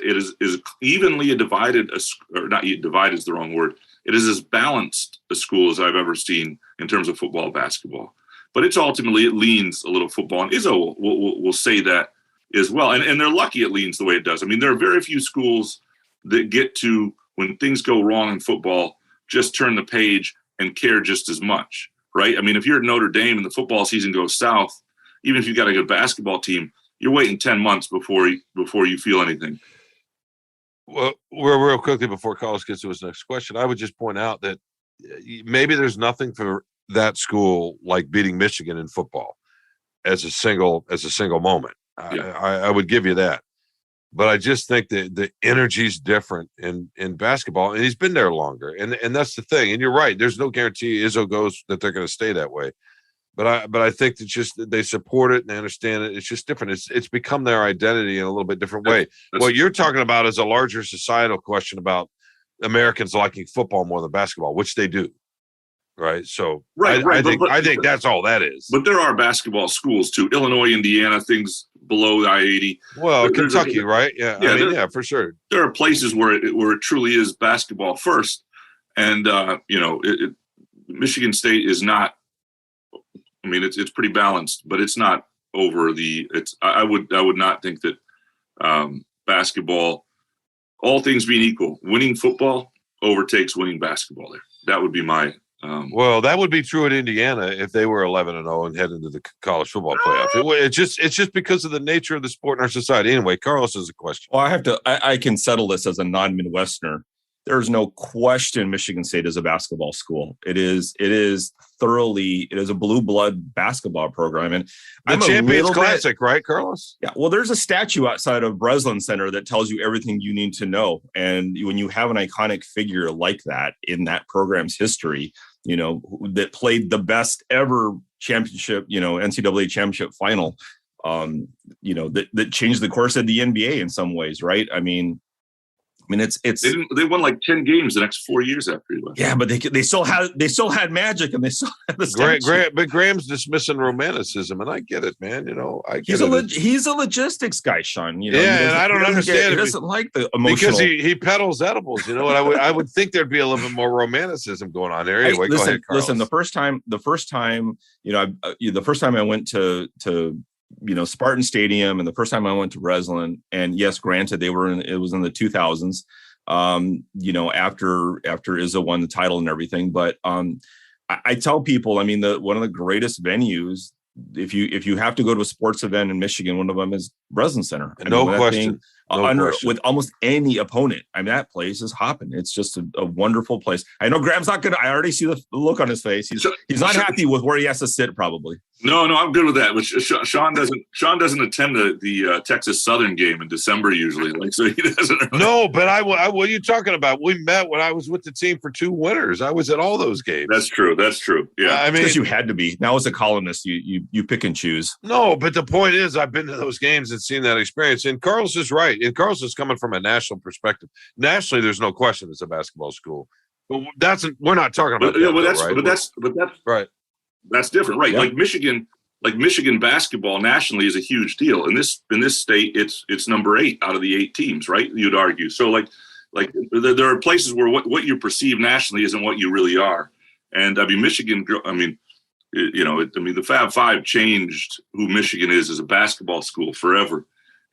evenly divided, or not divided is the wrong word. It is as balanced a school as I've ever seen in terms of football, basketball. But it leans a little football, and Izzo will say that as well. And they're lucky it leans the way it does. I mean, there are very few schools that get to, when things go wrong in football, just turn the page and care just as much, right? I mean, if you're at Notre Dame and the football season goes south, even if you've got a good basketball team, you're waiting 10 months before you feel anything. Well, real quickly before Carlos gets to his next question, I would just point out that maybe there's nothing for that school like beating Michigan in football as a single moment. Yeah. I would give you that, but I just think that the energy's different in basketball, and he's been there longer, and that's the thing. And you're right, there's no guarantee Izzo goes that they're going to stay that way, but I think that just they support it and they understand it. It's just different. It's become their identity in a little bit different way. What you're talking about is a larger societal question about Americans liking football more than basketball, which they do. Right. So I think that's all that is. But there are basketball schools too. Illinois, Indiana, things below I-80. Well, Kentucky, right? Yeah. For sure. There are places where it truly is basketball first. And Michigan State is not, I mean, it's pretty balanced, but it's not over I would not think that basketball, all things being equal, winning football overtakes winning basketball there. That would be my well, that would be true at Indiana if they were 11-0 and head into the college football playoff. It's just because of the nature of the sport in our society. Anyway, Carlos has a question. Well, I can settle this as a non-Midwesterner. There's no question Michigan State is a basketball school. It is a blue blood basketball program. And the Champions Classic, right, Carlos? Yeah. Well, there's a statue outside of Breslin Center that tells you everything you need to know. And when you have an iconic figure like that in that program's history, that played the best ever championship, NCAA championship final, that changed the course of the NBA in some ways, right? I mean, it's they won like 10 games the next 4 years after he left. Yeah, but they still had magic, and they still had the but Graham's dismissing romanticism, and I get it, man. He's a logistics guy, Shawn. And I don't understand. He doesn't like the emotional, because he peddles edibles. And I would think there'd be a little bit more romanticism going on there. Anyway, go ahead, Carlos. Listen, the first time, the first time I went to Spartan Stadium, and the first time I went to Breslin, and yes, granted, it was in the 2000s, after Izzo won the title and everything. But I tell people, I mean, one of the greatest venues, if you have to go to a sports event in Michigan, one of them is Breslin Center. No question. With almost any opponent. I mean, that place is hopping. It's just a wonderful place. I know Graham's not good. I already see the look on his face. He's not happy with where he has to sit, probably. No, I'm good with that. But Shawn doesn't attend the Texas Southern game in December usually. So he doesn't. No, but I what are you talking about? We met when I was with the team for 2 winters. I was at all those games. That's true. Yeah, I mean, because you had to be. Now as a columnist, you pick and choose. No, but the point is, I've been to those games and seen that experience. And Carlos is right. And Carlos is coming from a national perspective. Nationally, there's no question it's a basketball school. But we're not talking about right? That's different, right? Yeah. Like Michigan basketball nationally is a huge deal. In this state, it's number 8 out of the 8 teams, right? You'd argue. So like there are places where what you perceive nationally isn't what you really are. And I mean, Michigan. I mean, the Fab Five changed who Michigan is as a basketball school forever,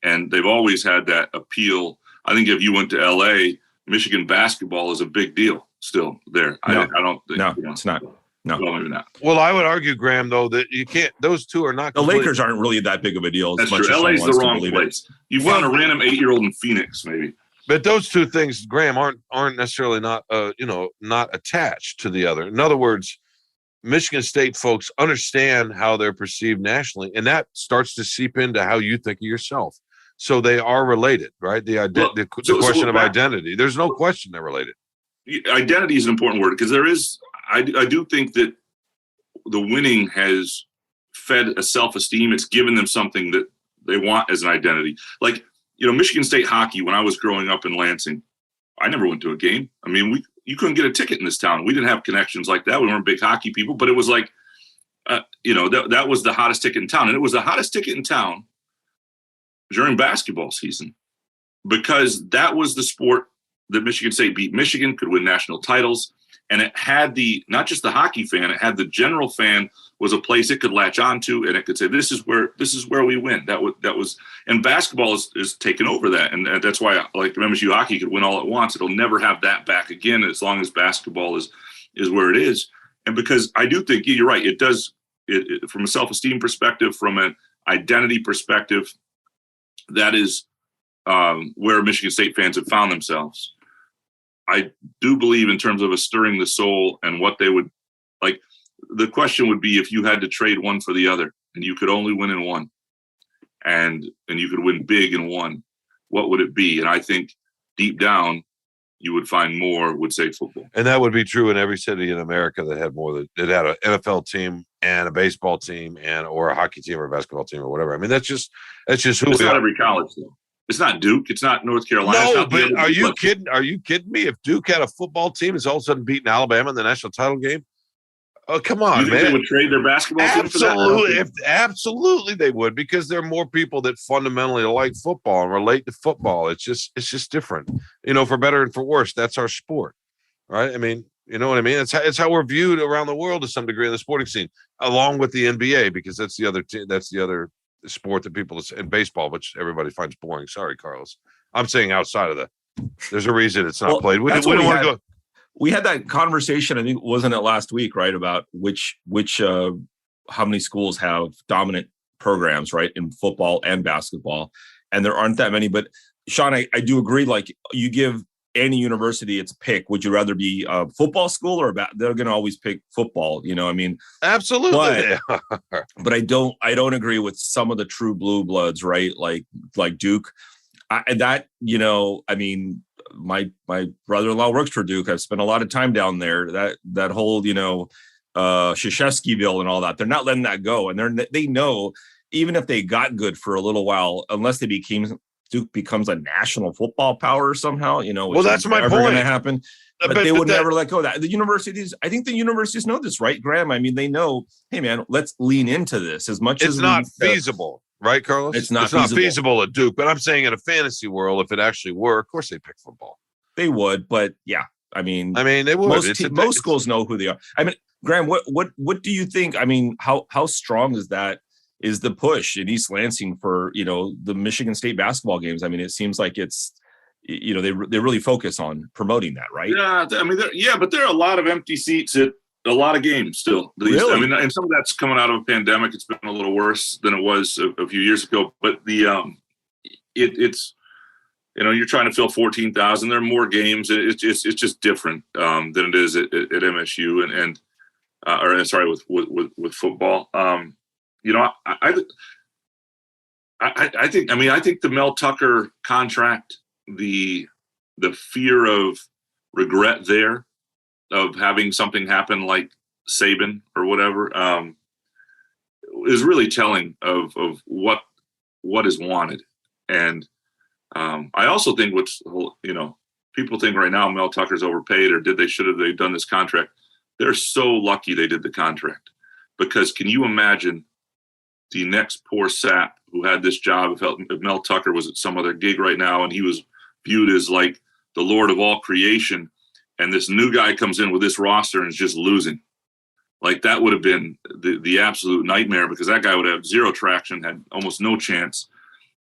and they've always had that appeal. I think if you went to LA, Michigan basketball is a big deal still there. No, I don't think it's not. No, well, maybe not. Well, I would argue, Graham, though, that you can't. Those two are not. The Lakers aren't really that big of a deal. That's true. LA's the wrong place. You found a random 8-year-old in Phoenix, maybe. But those two things, Graham, aren't necessarily not attached to the other. In other words, Michigan State folks understand how they're perceived nationally, and that starts to seep into how you think of yourself. So they are related, right? The question of identity. There's no question they're related. Identity is an important word because there is. I do think that the winning has fed a self-esteem. It's given them something that they want as an identity. Like, Michigan State hockey, when I was growing up in Lansing, I never went to a game. I mean, you couldn't get a ticket in this town. We didn't have connections like that. We weren't big hockey people, but it was like, that was the hottest ticket in town. And it was the hottest ticket in town during basketball season because that was the sport that Michigan State beat Michigan, could win national titles. And it had not just the hockey fan, it had the general fan was a place it could latch onto, and it could say, this is where we win. That was, and basketball is taken over that. And that's why, like, MSU hockey could win all at once. It'll never have that back again as long as basketball is where it is. And because I do think you're right, it does, from a self-esteem perspective, from an identity perspective, that is where Michigan State fans have found themselves. I do believe in terms of a stirring the soul and what they would like. The question would be if you had to trade one for the other and you could only win in one and you could win big in one, what would it be? And I think deep down you would find more would say football. And that would be true in every city in America that had that had an NFL team and a baseball team or a hockey team or a basketball team or whatever. I mean, that's just who it's we not are. every college though. It's not Duke. It's not North Carolina. No, but are you kidding? Are you kidding me? If Duke had a football team, is all of a sudden beating Alabama in the national title game? Oh, come on, you think man! They would trade their basketball team for that? Absolutely, they would, because there are more people that fundamentally like football and relate to football. It's just different, for better and for worse. That's our sport, right? I mean, you know what I mean? It's how we're viewed around the world to some degree in the sporting scene, along with the NBA, because that's the other sport that people in baseball, which everybody finds boring. Sorry, Carlos. I'm saying outside of there's a reason it's not played. We had that conversation. I think wasn't it last week, right? About how many schools have dominant programs, right, in football and basketball, and there aren't that many. But Shawn, I do agree. Like, you give any university its pick. Would you rather be a football school or they're going to always pick football? I mean, absolutely. But I don't agree with some of the true blue bloods, right? Like Duke. I mean, my brother-in-law works for Duke. I've spent a lot of time down there. That whole, Krzyzewskiville and all that. They're not letting that go, and they know even if they got good for a little while, unless Duke becomes a national football power somehow, well, that's my point. Going to happen, but they would never let go of that. The universities, I think the universities know this, right, Graham? I mean, they know, hey, man, let's lean into this as much as it's not feasible, right, Carlos? It's not feasible at Duke, but I'm saying in a fantasy world, if it actually were, of course they pick football. They would, but yeah, I mean, they would. Most schools know who they are. I mean, Graham, what do you think? I mean, how strong is that? Is the push in East Lansing for, the Michigan State basketball games? I mean, it seems like it's, they really focus on promoting that, right? Yeah. I mean, but there are a lot of empty seats at a lot of games still. Really? I mean, and some of that's coming out of a pandemic. It's been a little worse than it was a few years ago, but it's, you're trying to fill 14,000. There are more games. It's just different than it is at MSU with football. I think the Mel Tucker contract, the fear of regret there, of having something happen like Saban or whatever, is really telling of what is wanted. And I also think people think right now Mel Tucker's overpaid, or should have they done this contract? They're so lucky they did the contract, because can you imagine the next poor sap who had this job if Mel Tucker was at some other gig right now and he was viewed as like the Lord of all creation, and this new guy comes in with this roster and is just losing. Like, that would have been the absolute nightmare, because that guy would have zero traction, had almost no chance.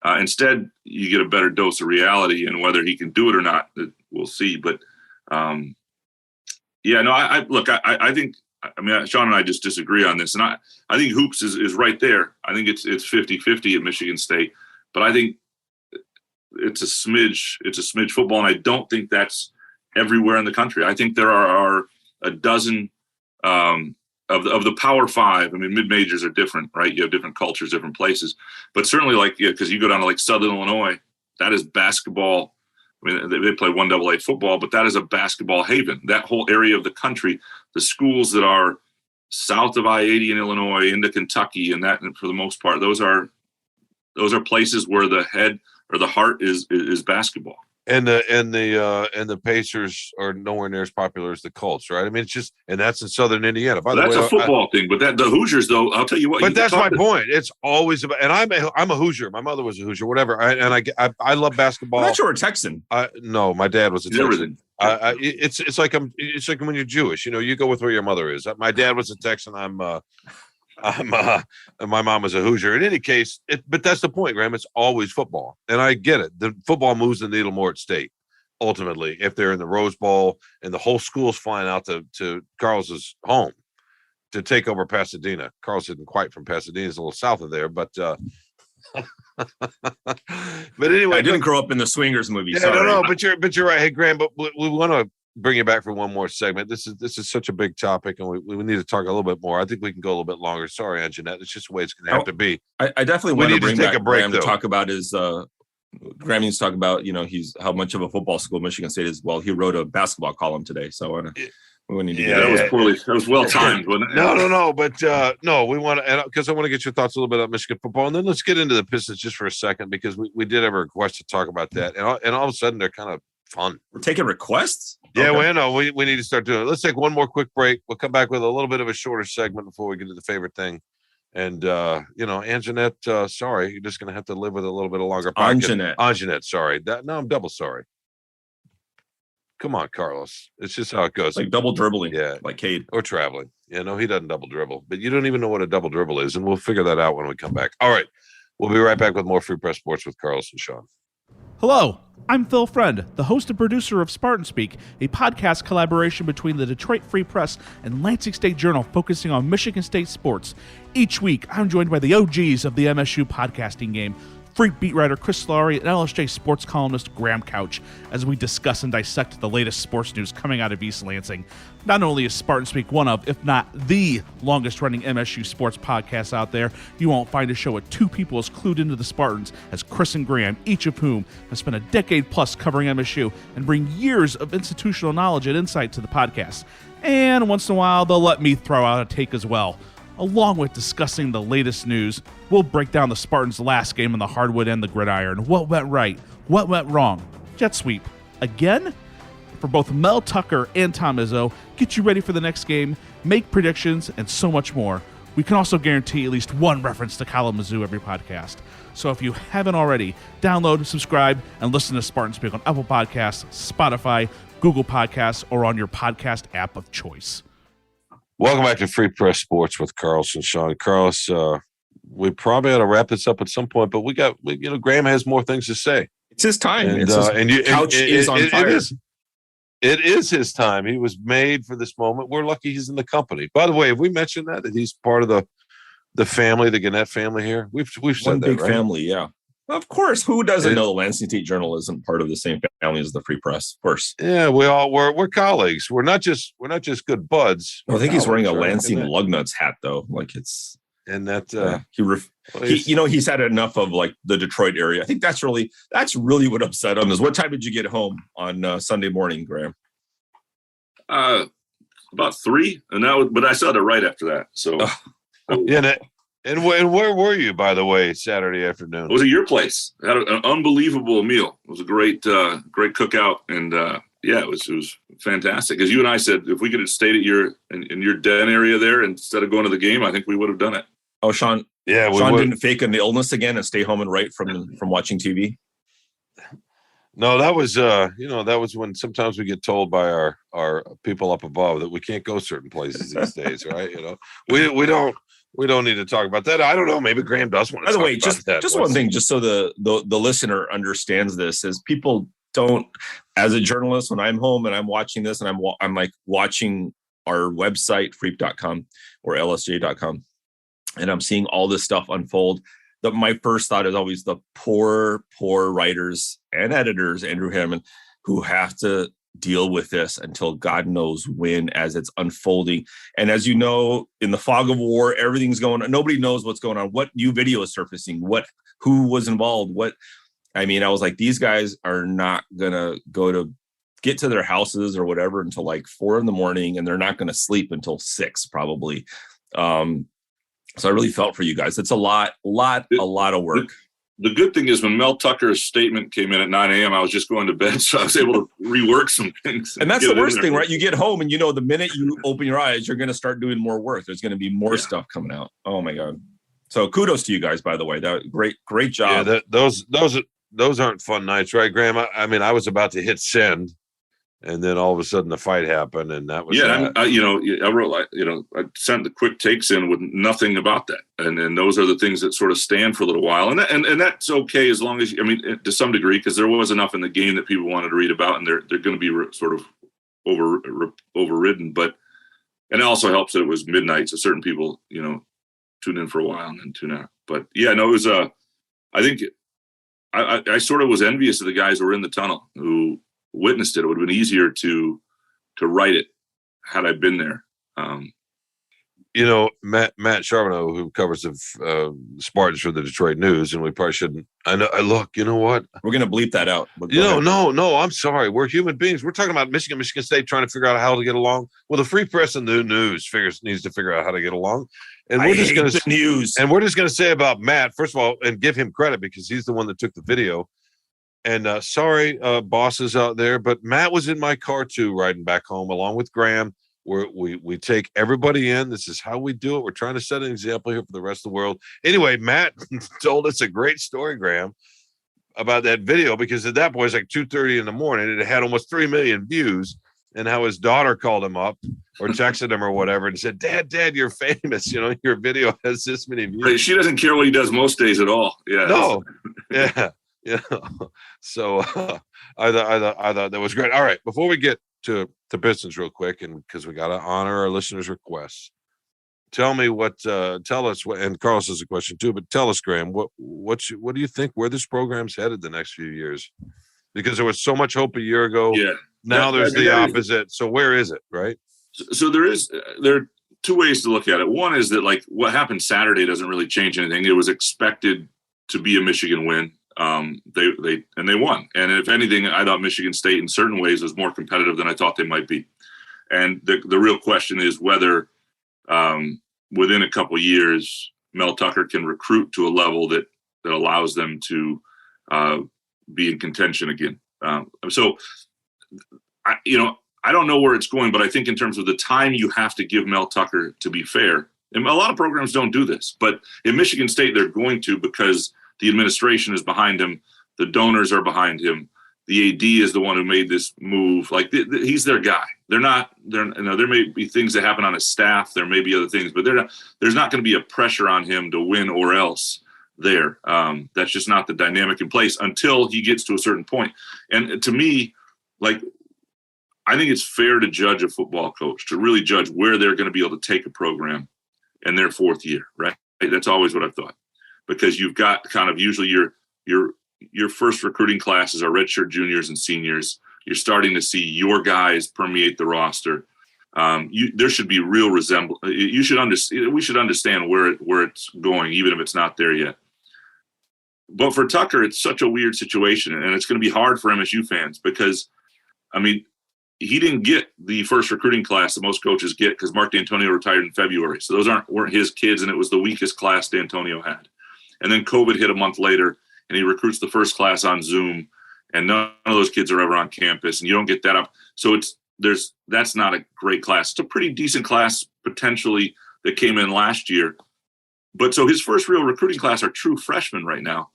Instead, you get a better dose of reality, and whether he can do it or not, we'll see. But I think, Shawn and I just disagree on this. And I think hoops is right there. I think it's 50-50 at Michigan State, but I think it's a smidge football. And I don't think that's everywhere in the country. I think there are a dozen of the Power Five. I mean, mid-majors are different, right? You have different cultures, different places, but certainly because you go down to like Southern Illinois, that is basketball. I mean, they play 1AA football, but that is a basketball haven. That whole area of the country, the schools that are south of I-80 in Illinois into Kentucky, and for the most part, those are places where the head or the heart is basketball. And the Pacers are nowhere near as popular as the Colts, right? I mean, it's just, and that's in Southern Indiana. By the way, that's a football thing, but the Hoosiers, though, I'll tell you what. But that's my point. It's always about, and I'm a Hoosier. My mother was a Hoosier, whatever. I love basketball. I'm not sure a Texan. No, my dad was a Texan. It's like when you're Jewish, you go with where your mother is. My dad was a Texan. My mom was a Hoosier. In any case, but that's the point, Graham. It's always football, and I get it. The football moves the needle more at state. Ultimately, if they're in the Rose Bowl and the whole school's flying out to Carl's home to take over Pasadena. Carl's isn't quite from Pasadena; it's a little south of there, but. But anyway, I didn't grow up in the Swingers movie. Yeah, sorry. no, but you're right. Hey, Graham, but we want to bring you back for one more segment. This is such a big topic, and we need to talk a little bit more. I think we can go a little bit longer. Sorry, Anjanette. It's just the way it's going to have to be. I definitely want to bring back a break, Graham to talk about his. Graham needs to talk about he's how much of a football school Michigan State is. Well, he wrote a basketball column today, so we need to get that was well timed, wasn't it? No, but no, we want to, because I want to get your thoughts a little bit on Michigan football, and then let's get into the Pistons just for a second, because we did have a request to talk about that, and all of a sudden they're kind of fun. We're taking requests? Yeah, okay. We need to start doing it. Let's take one more quick break. We'll come back with a little bit of a shorter segment before we get to the favorite thing. And, Anjanette, sorry, you're just going to have to live with a little bit of longer pocket. Anjanette, sorry. I'm double sorry. Come on, Carlos. It's just how it goes. Like double dribbling. Yeah. Like Cade. Or traveling. Yeah, no, he doesn't double dribble. But you don't even know what a double dribble is, and we'll figure that out when we come back. All right. We'll be right back with more Free Press Sports with Carlos and Shawn. Hello, I'm Phil Friend, the host and producer of Spartan Speak, a podcast collaboration between the Detroit Free Press and Lansing State Journal focusing on Michigan State sports. Each week, I'm joined by the OGs of the MSU podcasting game, Freak beat writer Chris Laurie and LSJ sports columnist Graham Couch, as we discuss and dissect the latest sports news coming out of East Lansing. Not only is Spartan Speak one of, if not the longest-running MSU sports podcasts out there, you won't find a show with two people as clued into the Spartans as Chris and Graham, each of whom have spent a decade-plus covering MSU and bring years of institutional knowledge and insight to the podcast. And once in a while, they'll let me throw out a take as well. Along with discussing the latest news, we'll break down the Spartans' last game on the hardwood and the gridiron. What went right? What went wrong? Jet sweep. Again? For both Mel Tucker and Tom Izzo, get you ready for the next game, make predictions, and so much more. We can also guarantee at least one reference to Kyle Mizzou every podcast. So if you haven't already, download, subscribe, and listen to Spartan Speak on Apple Podcasts, Spotify, Google Podcasts, or on your podcast app of choice. Welcome back to Free Press Sports with Carlos and Shawn. Carlos, we probably ought to wrap this up at some point, but Graham has more things to say. It's his time. And Couch is on fire. It is his time. He was made for this moment. We're lucky he's in the company. By the way, have we mentioned that he's part of the family, the Gannett family here? We've said one that, big right? family, yeah. Of course, who doesn't know the Lansing State Journal isn't part of the same family as the Free Press? Of course. Yeah, we're colleagues. We're not just good buds. I think he's wearing a Lansing Lugnuts hat though. Like it's and that he's had enough of like the Detroit area. I think that's really what upset him. Is what time did you get home on Sunday morning, Graham? About 3, but I saw it right after that. So yeah. And where were you, by the way, Saturday afternoon? I was at your place. I had an unbelievable meal. It was a great cookout, and it was fantastic. As you and I said, if we could have stayed at in your den area there instead of going to the game, I think we would have done it. Oh, Shawn. Yeah, Shawn didn't fake an illness again and stay home and write from watching TV. No, that was that was when sometimes we get told by our people up above that we can't go certain places these days, right? We don't need to talk about that. I don't know. Maybe Graham does want to. By the way, just one thing, just so the listener understands this, is people don't. As a journalist, when I'm home and I'm watching this, and I'm like watching our website freep.com or lsj.com, and I'm seeing all this stuff unfold. My first thought is always the poor writers and editors, Andrew Hammond, who have to deal with this until God knows when, as it's unfolding. And as you know, in the fog of war, everything's going on. Nobody knows what's going on. What new video is surfacing? Who was involved? I was like, these guys are not going to get to their houses or whatever until like 4 a.m, and they're not going to sleep until 6 probably. So I really felt for you guys. It's a lot of work. The good thing is when Mel Tucker's statement came in at 9 a.m., I was just going to bed, so I was able to rework some things. And that's the worst thing, right? You get home and the minute you open your eyes, you're going to start doing more work. There's going to be more stuff coming out. Oh my God. So kudos to you guys, by the way. That great job. Yeah, those aren't fun nights, right, Graham? I was about to hit send, and then all of a sudden the fight happened, and that was I wrote I sent the quick takes in with nothing about that, and those are the things that sort of stand for a little while, and that's okay as long as to some degree, because there was enough in the game that people wanted to read about, and they're going to be sort of overridden, but it also helps that it was midnight, so certain people tune in for a while and then tune out. But it was I think I sort of was envious of the guys who were in the tunnel who witnessed it. It would have been easier to write it had I been there. Matt Charbonneau, who covers the Spartans for the Detroit News, and we probably shouldn't. You know what? We're going to bleep that out. No, I'm sorry. We're human beings. We're talking about Michigan State trying to figure out how to get along. Well, the Free Press and the news needs to figure out how to get along. And we're just going to say about Matt, first of all, and give him credit because he's the one that took the video. And sorry, bosses out there, but Matt was in my car too, riding back home along with Graham. We take everybody in. This is how we do it. We're trying to set an example here for the rest of the world. Anyway, Matt told us a great story, Graham, about that video, because at that point it's like 2:30 in the morning. And it had almost 3 million views, and how his daughter called him up or texted him or whatever and said, Dad, you're famous. Your video has this many views. She doesn't care what he does most days at all. Yeah. No. Yeah. So I thought that was great. All right, before we get to Pistons real quick, and because we got to honor our listeners' requests, tell us what, and Carlos has a question too, but tell us, Graham, what do you think where this program's headed the next few years? Because there was so much hope a year ago. Yeah. Now there's the opposite. So where is it, right? So there are two ways to look at it. One is that like what happened Saturday doesn't really change anything. It was expected to be a Michigan win. They won. And if anything, I thought Michigan State in certain ways was more competitive than I thought they might be. And the real question is whether within a couple of years, Mel Tucker can recruit to a level that allows them to be in contention again. I don't know where it's going, but I think in terms of the time you have to give Mel Tucker to be fair, and a lot of programs don't do this, but in Michigan State, they're going to, because the administration is behind him. The donors are behind him. The AD is the one who made this move. Like he's their guy. There may be things that happen on his staff. There may be other things, but there's not going to be a pressure on him to win or else there. That's just not the dynamic in place until he gets to a certain point. And to me, like, I think it's fair to judge a football coach, to really judge where they're going to be able to take a program in their fourth year, right? That's always what I've thought. Because you've got kind of usually your first recruiting classes are redshirt juniors and seniors. You're starting to see your guys permeate the roster. There should be real resemblance. We should understand where it's going, even if it's not there yet. But for Tucker, it's such a weird situation, and it's going to be hard for MSU fans because, he didn't get the first recruiting class that most coaches get because Mark D'Antonio retired in February. So those weren't his kids, and it was the weakest class D'Antonio had. And then COVID hit a month later, and he recruits the first class on Zoom, and none of those kids are ever on campus, and you don't get that up. So that's not a great class. It's a pretty decent class potentially that came in last year. But so his first real recruiting class are true freshmen right now.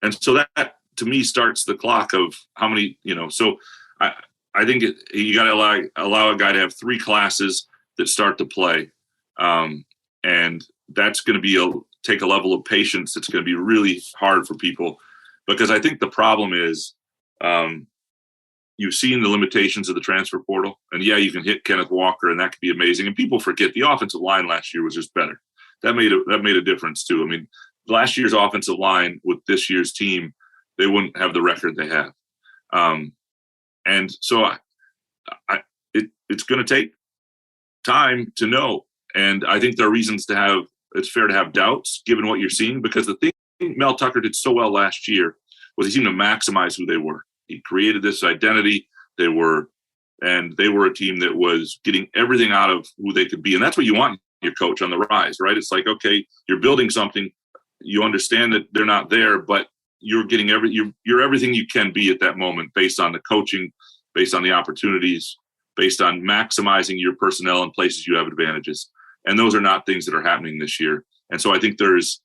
And so that to me starts the clock of how many, so I think you got to allow a guy to have 3 classes that start to play. And that's going to take a level of patience that's going to be really hard for people, because I think the problem is you've seen the limitations of the transfer portal. And yeah, you can hit Kenneth Walker and that could be amazing. And people forget the offensive line last year was just better. That made a difference too. I mean, last year's offensive line with this year's team, they wouldn't have the record they have. And so it's going to take time to know. And I think there are reasons it's fair to have doubts given what you're seeing, because the thing Mel Tucker did so well last year was he seemed to maximize who they were. He created this identity. They were a team that was getting everything out of who they could be. And that's what you want your coach on the rise, right? It's like, okay, you're building something. You understand that they're not there, but you're getting you're everything you can be at that moment based on the coaching, based on the opportunities, based on maximizing your personnel in places you have advantages. And those are not things that are happening this year. And so I think there is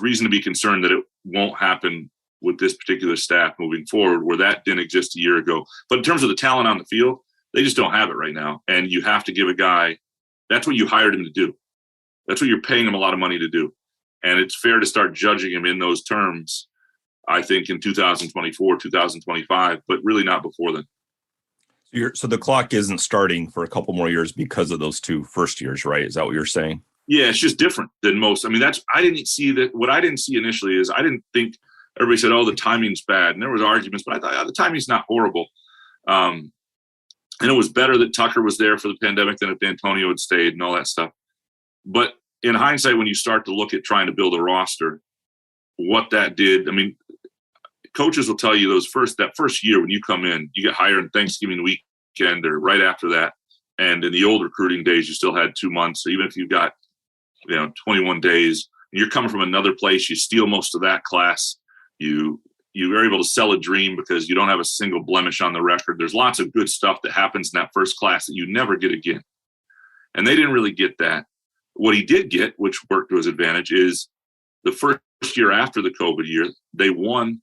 reason to be concerned that it won't happen with this particular staff moving forward, where that didn't exist a year ago. But in terms of the talent on the field, they just don't have it right now. And you have to give a guy, that's what you hired him to do. That's what you're paying him a lot of money to do. And it's fair to start judging him in those terms, I think, in 2024, 2025, but really not before then. So the clock isn't starting for a couple more years because of those 2 first years, right? Is that what you're saying? Yeah, it's just different than most. I mean, I didn't see that. What I didn't see initially is I didn't think everybody said, oh, the timing's bad. And there was arguments, but I thought the timing's not horrible. And it was better that Tucker was there for the pandemic than if D'Antonio had stayed and all that stuff. But in hindsight, when you start to look at trying to build a roster, what that did, I mean, coaches will tell you that first year when you come in, you get hired on Thanksgiving weekend or right after that. And in the old recruiting days, you still had 2 months. So even if you got, 21 days, you're coming from another place, you steal most of that class. You are able to sell a dream because you don't have a single blemish on the record. There's lots of good stuff that happens in that first class that you never get again. And they didn't really get that. What he did get, which worked to his advantage, is the first year after the COVID year, they won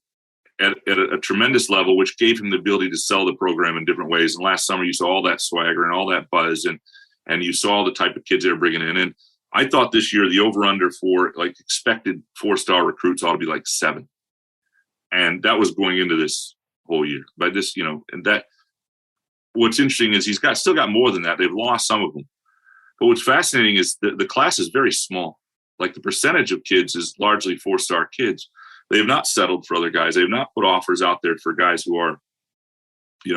at a tremendous level, which gave him the ability to sell the program in different ways. And last summer, you saw all that swagger and all that buzz, and you saw the type of kids they were bringing in. And I thought this year the over-under for like expected 4-star recruits ought to be like 7. And that was going into this whole year. By this, and that what's interesting is he's still got more than that. They've lost some of them. But what's fascinating is the class is very small. Like the percentage of kids is largely 4-star kids. They have not settled for other guys. They have not put offers out there for guys who are,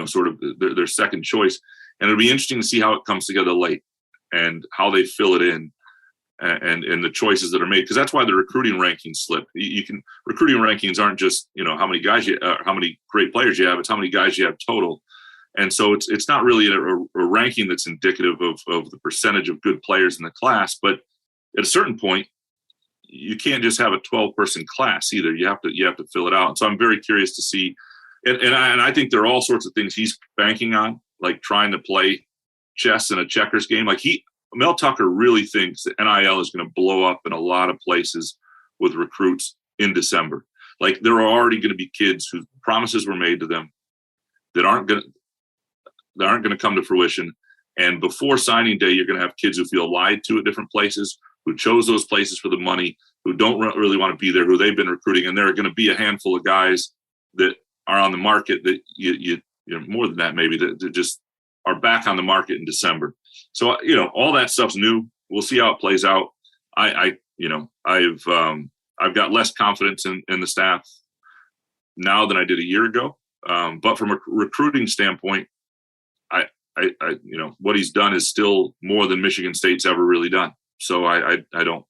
sort of their second choice. And it'll be interesting to see how it comes together late and how they fill it in and the choices that are made. Because that's why the recruiting rankings slip. Recruiting rankings aren't just, how many guys how many great players you have. It's how many guys you have total. And so it's not really a ranking that's indicative of the percentage of good players in the class. But at a certain point, you can't just have a 12-person class either. You have to fill it out. And so I'm very curious to see. And I think there are all sorts of things he's banking on, like trying to play chess in a checkers game. Like Mel Tucker really thinks that NIL is going to blow up in a lot of places with recruits in December. Like there are already going to be kids whose promises were made to them that aren't going to come to fruition. And before signing day, you're going to have kids who feel lied to at different places, who chose those places for the money, who don't really want to be there, who they've been recruiting. And there are going to be a handful of guys that are on the market that you more than that, maybe that just are back on the market in December. So, all that stuff's new. We'll see how it plays out. I've got less confidence in the staff now than I did a year ago. But from a recruiting standpoint, I what he's done is still more than Michigan State's ever really done. So I don't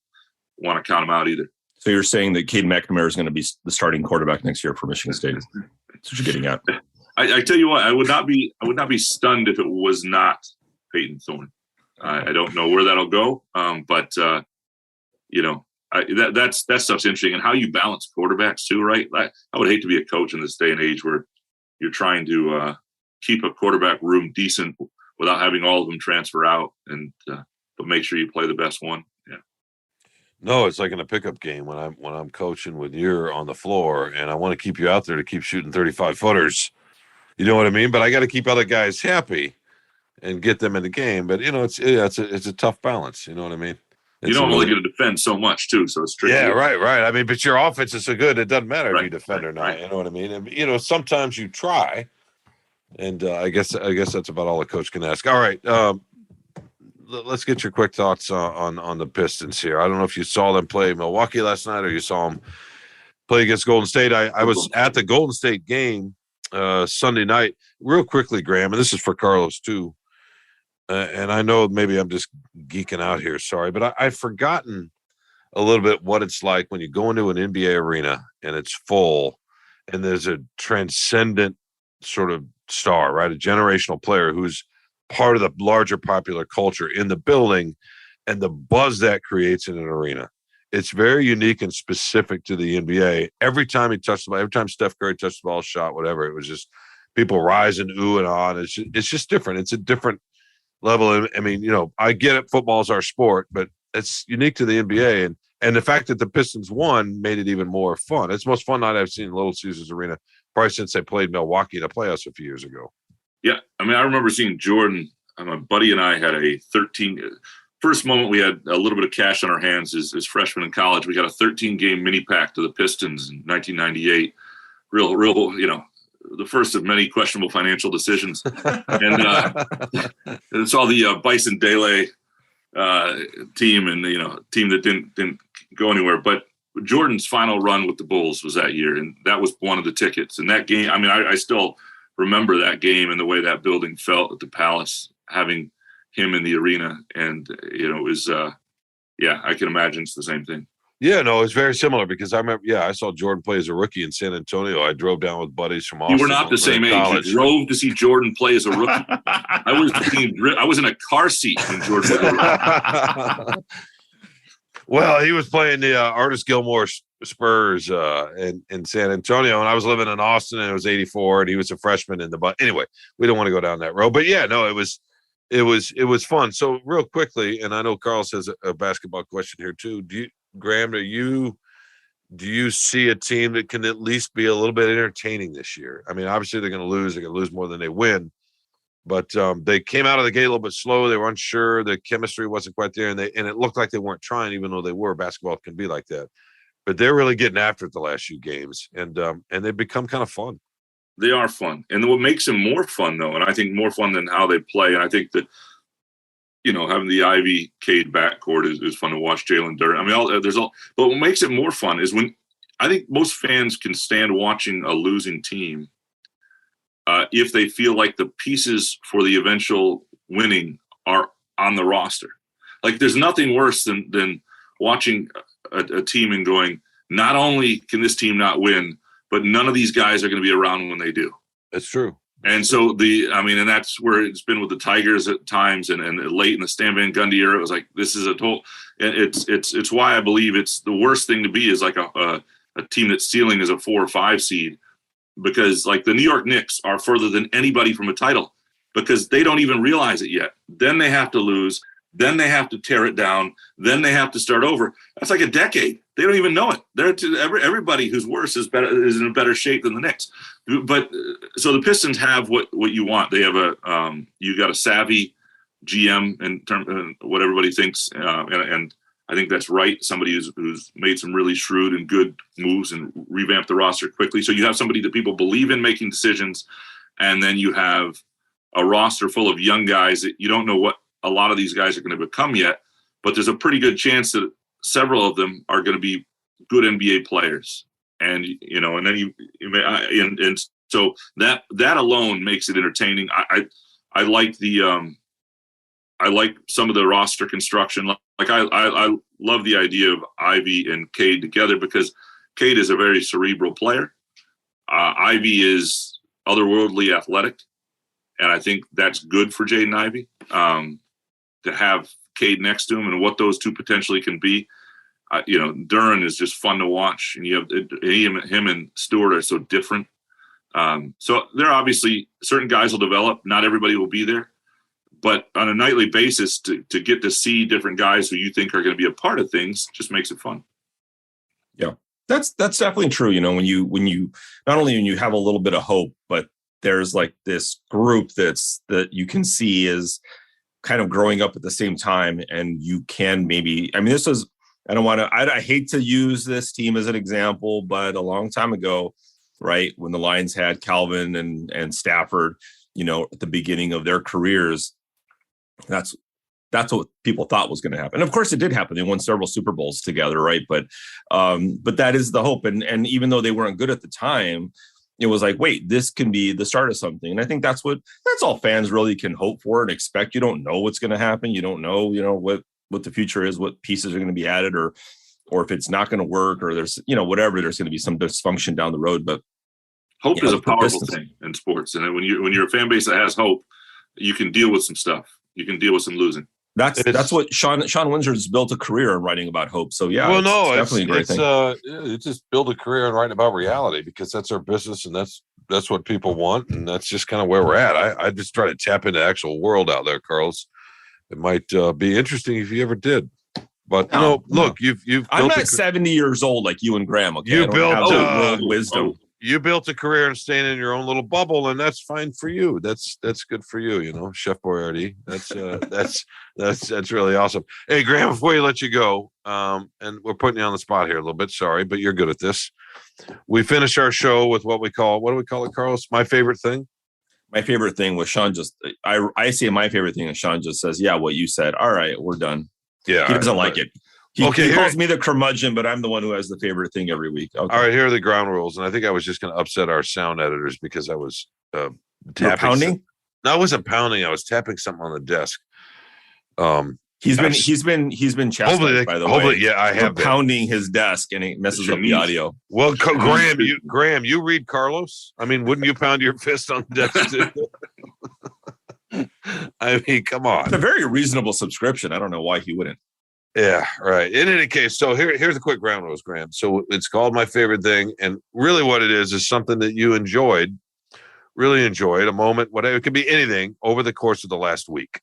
want to count him out either. So you're saying that Cade McNamara is going to be the starting quarterback next year for Michigan State? That's what you're getting at. I tell you what, I would not be stunned if it was not Peyton Thorne. I don't know where that'll go, but that stuff's interesting, and how you balance quarterbacks too, right? I would hate to be a coach in this day and age where you're trying to keep a quarterback room decent without having all of them transfer out, and but make sure you play the best one. Yeah. No, it's like in a pickup game when I'm coaching when you're on the floor and I want to keep you out there to keep shooting 35 footers. You know what I mean? But I got to keep other guys happy and get them in the game. But it's a tough balance. You know what I mean? I'm only going to defend so much too, so it's tricky. Yeah, right. I mean, but your offense is so good, it doesn't matter if you defend or not. Right. You know what I mean? And, sometimes you try, and I guess that's about all a coach can ask. All right, let's get your quick thoughts on the Pistons here. I don't know if you saw them play Milwaukee last night or you saw them play against Golden State. I was at the Golden State game Sunday night. Real quickly, Graham, and this is for Carlos too. And I know maybe I'm just geeking out here, sorry, but I've forgotten a little bit what it's like when you go into an NBA arena and it's full and there's a transcendent sort of star, right? A generational player who's part of the larger popular culture in the building and the buzz that creates in an arena. It's very unique and specific to the NBA. Every time he touched the ball, every time Steph Curry touched the ball, shot, whatever, it was just people rise and ooh and on. It's just different. It's a different level. I mean, I get it. Football is our sport, but it's unique to the NBA. And the fact that the Pistons won made it even more fun. It's the most fun night I've seen in Little Caesars Arena probably since they played Milwaukee in the playoffs a few years ago. Yeah. I mean, I remember seeing Jordan. My buddy and I had first moment we had a little bit of cash on our hands as freshmen in college. We got a 13-game mini pack to the Pistons in 1998. Real, the first of many questionable financial decisions. And it's all the Bison Dele team and, team that didn't go anywhere. But Jordan's final run with the Bulls was that year, and that was one of the tickets. And that game, I mean, I still remember that game and the way that building felt at the Palace, having him in the arena. And, it was, I can imagine it's the same thing. Yeah, no, it's very similar because I remember, I saw Jordan play as a rookie in San Antonio. I drove down with buddies from Austin. You were not the same age. You drove to see Jordan play as a rookie. I was in a car seat when Jordan was a rookie. Well, he was playing the Artis Gilmore Spurs in San Antonio, and I was living in Austin, and it was 84, and he was a freshman in the butt. Anyway, we don't want to go down that road. But, it was fun. So real quickly, and I know Carlos has a basketball question here too. Graham, do you see a team that can at least be a little bit entertaining this year? I mean, obviously they're going to lose. They're going to lose more than they win. But they came out of the gate a little bit slow. They were unsure. The chemistry wasn't quite there, and it looked like they weren't trying, even though they were. Basketball can be like that. But they're really getting after it the last few games, and they've become kind of fun. They are fun, and what makes them more fun, though, and I think more fun than how they play, and I think that having the Ivy Cade backcourt is fun to watch. Jalen Durant. I mean, but what makes it more fun is when I think most fans can stand watching a losing team if they feel like the pieces for the eventual winning are on the roster. Like, there's nothing worse than watching a team and going, not only can this team not win, but none of these guys are going to be around when they do. That's true. And so and that's where it's been with the Tigers at times, and late in the Stan Van Gundy era, it was like, this is it's why I believe it's the worst thing to be is like a team that's ceiling is a 4 or 5 seed, because like the New York Knicks are further than anybody from a title because they don't even realize it yet. Then they have to lose. Then they have to tear it down. Then they have to start over. That's like a decade. They don't even know it. Everybody who's worse is in a better shape than the Knicks. But so the Pistons have what you want. They have you got a savvy GM in terms of what everybody thinks, and I think that's right. Somebody who's made some really shrewd and good moves and revamped the roster quickly. So you have somebody that people believe in making decisions, and then you have a roster full of young guys that you don't know what a lot of these guys are going to become yet, but there's a pretty good chance that several of them are going to be good NBA players. And, and then and so that alone makes it entertaining. I like I like some of the roster construction. Like I love the idea of Ivy and Cade together because Cade is a very cerebral player. Ivy is otherworldly athletic. And I think that's good for Jaden Ivey to have Cade next to him and what those two potentially can be. Duran is just fun to watch, and you have him and Stewart are so different. So there are obviously certain guys will develop. Not everybody will be there, but on a nightly basis, to get to see different guys who you think are going to be a part of things just makes it fun. Yeah, that's definitely true. When you not only when you have a little bit of hope, but there's like this group that you can see is kind of growing up at the same time, and you can maybe. I mean, this is. I hate to use this team as an example, but a long time ago, right, when the Lions had Calvin and Stafford, at the beginning of their careers, that's what people thought was going to happen. And of course it did happen. They won several Super Bowls together, right? But that is the hope. And even though they weren't good at the time, it was like, wait, this can be the start of something. And I think that's all fans really can hope for and expect. You don't know what's going to happen. You don't know, what the future is, what pieces are going to be added, or if it's not going to work, or there's, whatever, there's going to be some dysfunction down the road. But hope is a powerful thing in sports. And when you're a fan base that has hope, you can deal with some stuff. You can deal with some losing. That's what Shawn Windsor's built a career in writing about hope. So yeah, well, it's definitely a great thing. It's just build a career in writing about reality, because that's our business, and that's what people want, and that's just kind of where we're at. I just try to tap into the actual world out there, Carlos. It might be interesting if you ever did, but look, you've. I'm not 70 years old like you and Graham. Okay, you built wisdom. You built a career and staying in your own little bubble, and that's fine for you. That's good for you. Chef Boyardee. That's really awesome. Hey, Graham, before you let you go, and we're putting you on the spot here a little bit. Sorry, but you're good at this. We finish our show with what do we call it, Carlos? My favorite thing. My favorite thing was Shawn I say my favorite thing, and Shawn just says, yeah, what you said. All right, we're done. Yeah. He doesn't like it. He calls me the curmudgeon, but I'm the one who has the favorite thing every week. Okay. All right, here are the ground rules. And I think I was just going to upset our sound editors because I was tapping. Pounding? No, I wasn't pounding. I was tapping something on the desk. He's been chastised, by the way. Yeah, I have pounding his desk, and it messes up the audio. Well, Graham, you read Carlos? I mean, wouldn't you pound your fist on the desk too? I mean, come on. It's a very reasonable subscription. I don't know why he wouldn't. Yeah, right. In any case, so here's a quick ground rules, Graham. So it's called My Favorite Thing, and really what it is something that you really enjoyed, a moment, whatever. It could be anything over the course of the last week.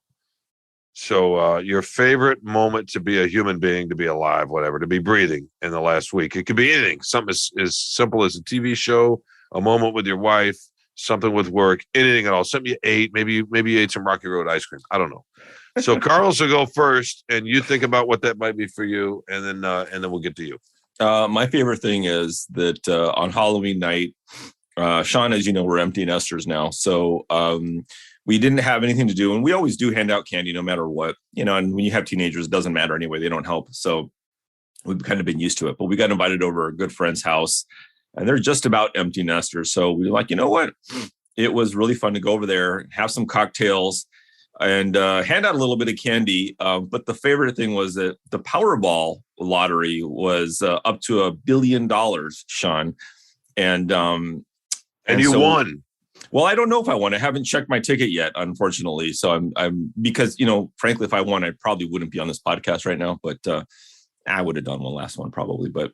So your favorite moment to be a human being, to be alive, whatever, to be breathing in the last week. It could be anything, something as simple as a TV show, a moment with your wife, something with work, anything at all. Something you ate, maybe you ate some Rocky Road ice cream. I don't know. So Carlos will go first, and you think about what that might be for you, and then we'll get to you. My favorite thing is that on Halloween night, Shawn, as you know, we're empty nesters now. So we didn't have anything to do, and we always do hand out candy no matter what, and when you have teenagers, it doesn't matter anyway. They don't help. So we've kind of been used to it, but we got invited over a good friend's house, and they're just about empty nesters. So we were like, you know what? It was really fun to go over there, have some cocktails, and hand out a little bit of candy. But the favorite thing was that the Powerball lottery was up to $1 billion, Shawn. And you won. Well, I don't know if I won. I haven't checked my ticket yet, unfortunately. So I'm because, frankly, if I won, I probably wouldn't be on this podcast right now, but I would have done one last one probably. But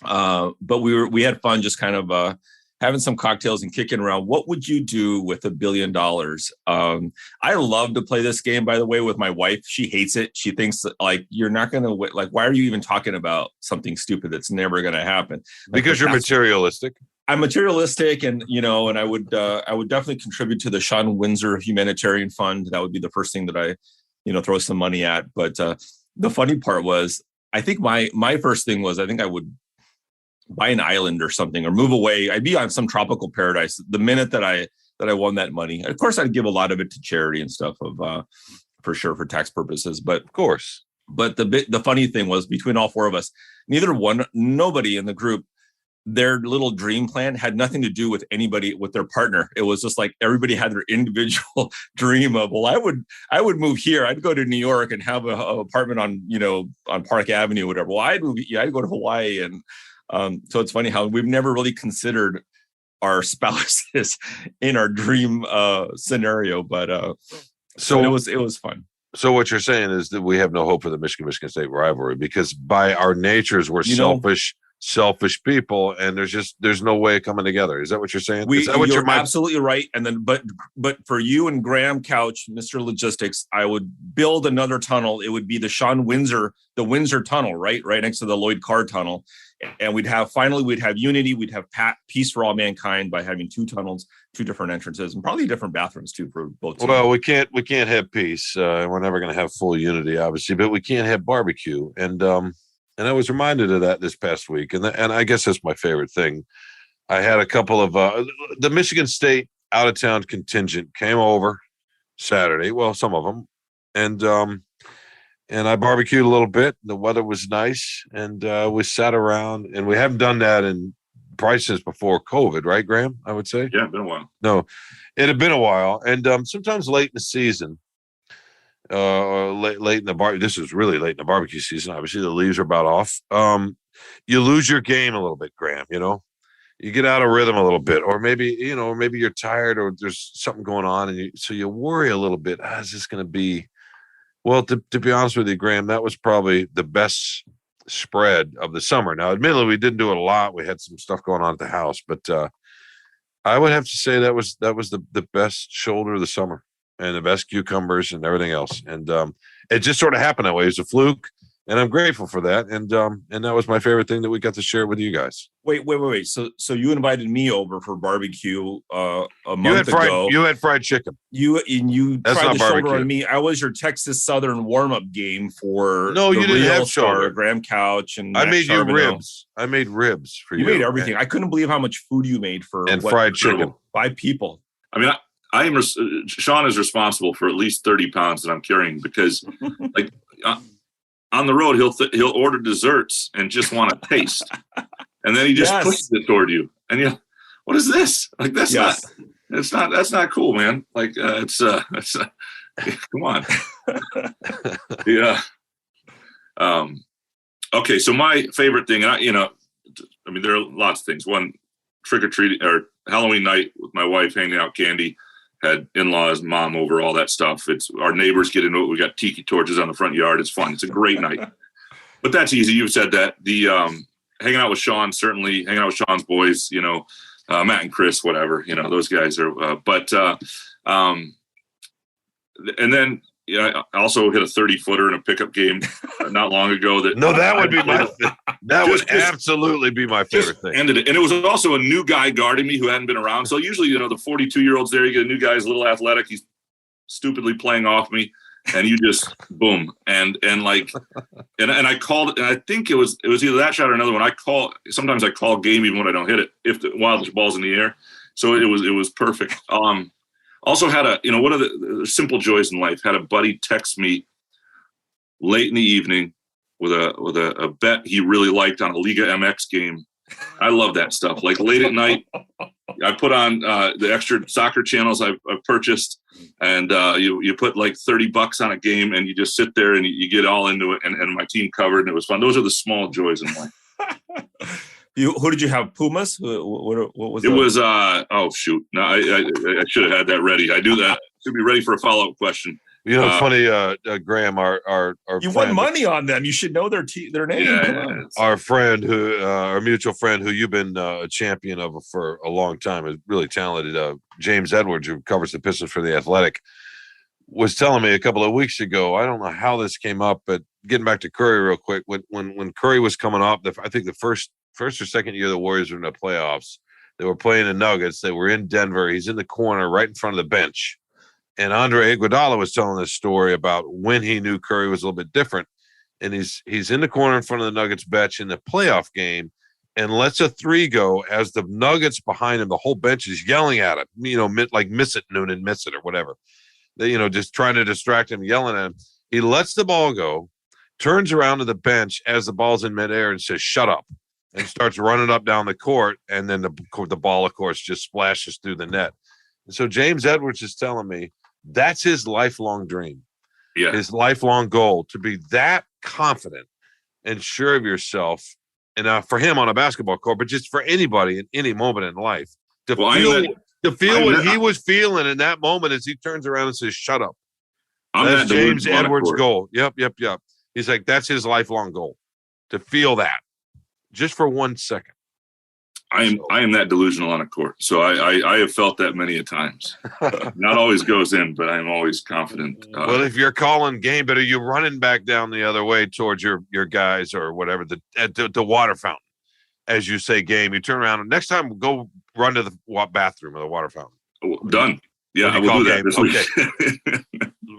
we had fun just kind of having some cocktails and kicking around. What would you do with $1 billion? I love to play this game, by the way, with my wife. She hates it. She thinks that, like, you're not going to like, why are you even talking about something stupid that's never going to happen? Because you're materialistic. I'm materialistic, and and I would definitely contribute to the Shawn Windsor Humanitarian Fund. That would be the first thing that I, throw some money at. But the funny part was, I think my first thing was, I think I would buy an island or something, or move away. I'd be on some tropical paradise the minute that I won that money. Of course, I'd give a lot of it to charity and stuff, for sure, for tax purposes. But of course, the funny thing was, between all four of us, nobody in the group, their little dream plan had nothing to do with anybody, with their partner. It was just like everybody had their individual dream of, well, I would move here. I'd go to New York and have an apartment on Park Avenue, or whatever. Well, I'd go to Hawaii. And so it's funny how we've never really considered our spouses in our dream scenario. But it was fun. So what you're saying is that we have no hope for the Michigan State rivalry because by our natures we're selfish people, and there's no way of coming together. Is that what you're saying? Is that what you're absolutely right. And then, but for you and Graham Couch, Mr. Logistics, I would build another tunnel. It would be the Shawn Windsor tunnel, right next to the Lloyd Carr tunnel. And we'd have unity. We'd have peace for all mankind by having two tunnels, two different entrances, and probably different bathrooms too for both teams. Well, we can't have peace. We're never going to have full unity, obviously, but we can't have barbecue. And I was reminded of that this past week. And I guess that's my favorite thing. I had a couple of the Michigan State out-of-town contingent came over Saturday. Well, some of them. And I barbecued a little bit. The weather was nice. And we sat around. And we haven't done that probably since before COVID, right, Graham? I would say. Yeah, been a while. No, it had been a while. And sometimes late in the season, late in the this is really late in the barbecue season. Obviously, the leaves are about off. You lose your game a little bit, Graham. You get out of rhythm a little bit, or maybe you're tired, or there's something going on, and so you worry a little bit. Is this going to be? Well, to be honest with you, Graham, that was probably the best spread of the summer. Now, admittedly, we didn't do it a lot. We had some stuff going on at the house, but I would have to say that was the best shoulder of the summer. And the best cucumbers and everything else. And it just sort of happened that way. It's a fluke. And I'm grateful for that. And that was my favorite thing that we got to share with you guys. Wait. So you invited me over for barbecue a month ago. You had fried chicken. You That's tried not the barbecue. shoulder on me. I was your Texas Southern warm-up game for you didn't have shoulder. Graham Couch and I made you ribs. I made ribs for you. You made everything. I couldn't believe how much food you made for fried chicken. 5 people. I mean, Shawn is responsible for at least 30 pounds that I'm carrying because like on the road, he'll order desserts and just want to taste. And then he just pushes it toward you. And what is this? Like, that's not cool, man. Like, come on. Yeah. Okay. So my favorite thing, and there are lots of things. One, trick-or-treating or Halloween night with my wife, handing out candy. Had in-laws, mom over, all that stuff. It's our neighbors get into it. We got tiki torches on the front yard. It's fun. It's a great night. But that's easy. You've said that. The hanging out with Shawn, certainly hanging out with Shawn's boys, Matt and Chris, whatever, those guys are. And then I also hit a 30-footer in a pickup game not long ago. That would be that would absolutely be my favorite thing. Ended it. And it was also a new guy guarding me who hadn't been around. So usually, the 42-year-old's there. You get a new guy, he's a little athletic. He's stupidly playing off me, and you just boom. And I called, and I think it was either that shot or another one. Sometimes I call game even when I don't hit it while the ball's in the air. So it was perfect. Also had one of the simple joys in life, had a buddy text me late in the evening with a bet he really liked on a Liga MX game. I love that stuff. Like late at night, I put on the extra soccer channels I've purchased, and you put like $30 on a game, and you just sit there and you get all into it. And my team covered, and it was fun. Those are the small joys in life. Who did you have? Pumas? What was it? Was oh shoot! No, I should have had that ready. I do that. Should be ready for a follow-up question. Funny, Graham, our you won money on them. You should know their name. Yeah, our friend our mutual friend who you've been a champion of for a long time, is really talented. James Edwards, who covers the Pistons for The Athletic, was telling me a couple of weeks ago. I don't know how this came up, but getting back to Curry real quick, when Curry was coming up, I think the first or second year the Warriors were in the playoffs. They were playing the Nuggets. They were in Denver. He's in the corner right in front of the bench. And Andre Iguodala was telling this story about when he knew Curry was a little bit different. And he's in the corner in front of the Nuggets bench in the playoff game and lets a three go as the Nuggets behind him, the whole bench is yelling at him, like miss it, Noonan, miss it, or whatever. They, just trying to distract him, yelling at him. He lets the ball go, turns around to the bench as the ball's in midair and says, "Shut up," and starts running up down the court. And then the ball, of course, just splashes through the net. And so James Edwards is telling me that's his lifelong dream, his lifelong goal, to be that confident and sure of yourself. And for him on a basketball court, but just for anybody in any moment in life, to feel what he was feeling in that moment as he turns around and says, "Shut up." That's James Edwards' goal. Yep. He's like, that's his lifelong goal, to feel that just for 1 second. I am that delusional on a court. So I have felt that many a times. Not always goes in, but I'm always confident. Well, if you're calling game, but are you running back down the other way towards your guys or whatever, the water fountain? As you say game, you turn around and next time go run to the bathroom or the water fountain. Done. Yeah, I will do that this week.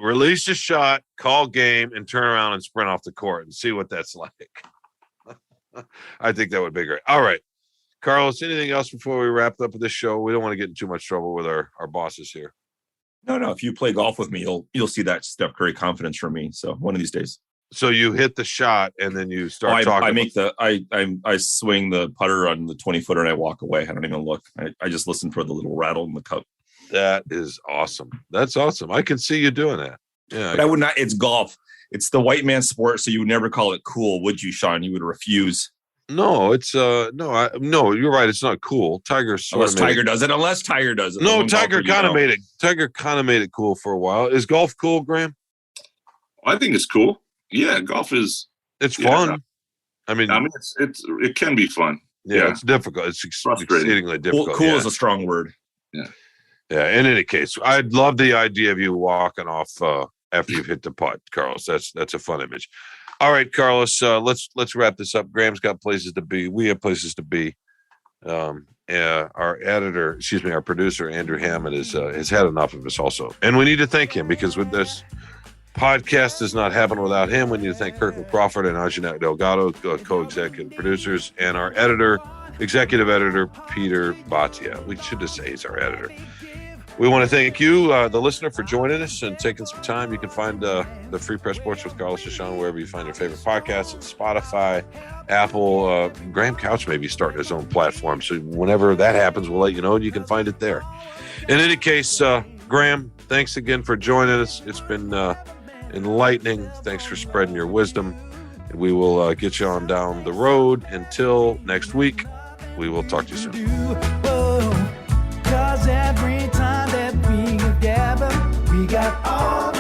Release a shot, call game, and turn around and sprint off the court and see what that's like. I think that would be great. All right. Carlos, anything else before we wrap up with this show? We don't want to get in too much trouble with our bosses here. No. If you play golf with me, you'll see that Steph Curry confidence from me. So one of these days. So you hit the shot and then you start talking. I swing the putter on the 20-footer and I walk away. I don't even look. I just listen for the little rattle in the cup. That is awesome. That's awesome. I can see you doing that. Yeah. But I would not. It's golf. It's the white man sport. So you would never call it cool, would you, Shawn? You would refuse. No, it's no, you're right. It's not cool. Unless Tiger does it. No, Tiger kind of made it. Tiger kind of made it cool for a while. Is golf cool, Graham? I think it's cool. Yeah, golf is. It's fun. I mean, it can be fun. Yeah, it's difficult. It's exceedingly difficult. Cool is a strong word. Yeah. Yeah. In any case, I'd love the idea of you walking off after you've hit the putt, Carlos. That's a fun image. All right, Carlos. Let's wrap this up. Graham's got places to be. We have places to be. Our our producer Andrew Hammond has had enough of us also, and we need to thank him because with this podcast does not happen without him. We need to thank Kirkland Crawford and Anjanette Delgado, co-executive producers, and our executive editor, Peter Batia. We should just say he's our editor. We want to thank you, the listener, for joining us and taking some time. You can find the Free Press Sports with Carlos and Shawn wherever you find your favorite podcasts. It's Spotify, Apple. Graham Couch may be starting his own platform. So whenever that happens, we'll let you know, and you can find it there. In any case, Graham, thanks again for joining us. It's been enlightening. Thanks for spreading your wisdom. And we will get you on down the road. Until next week, we will talk to you soon. 'Cause every time that we gather, we got all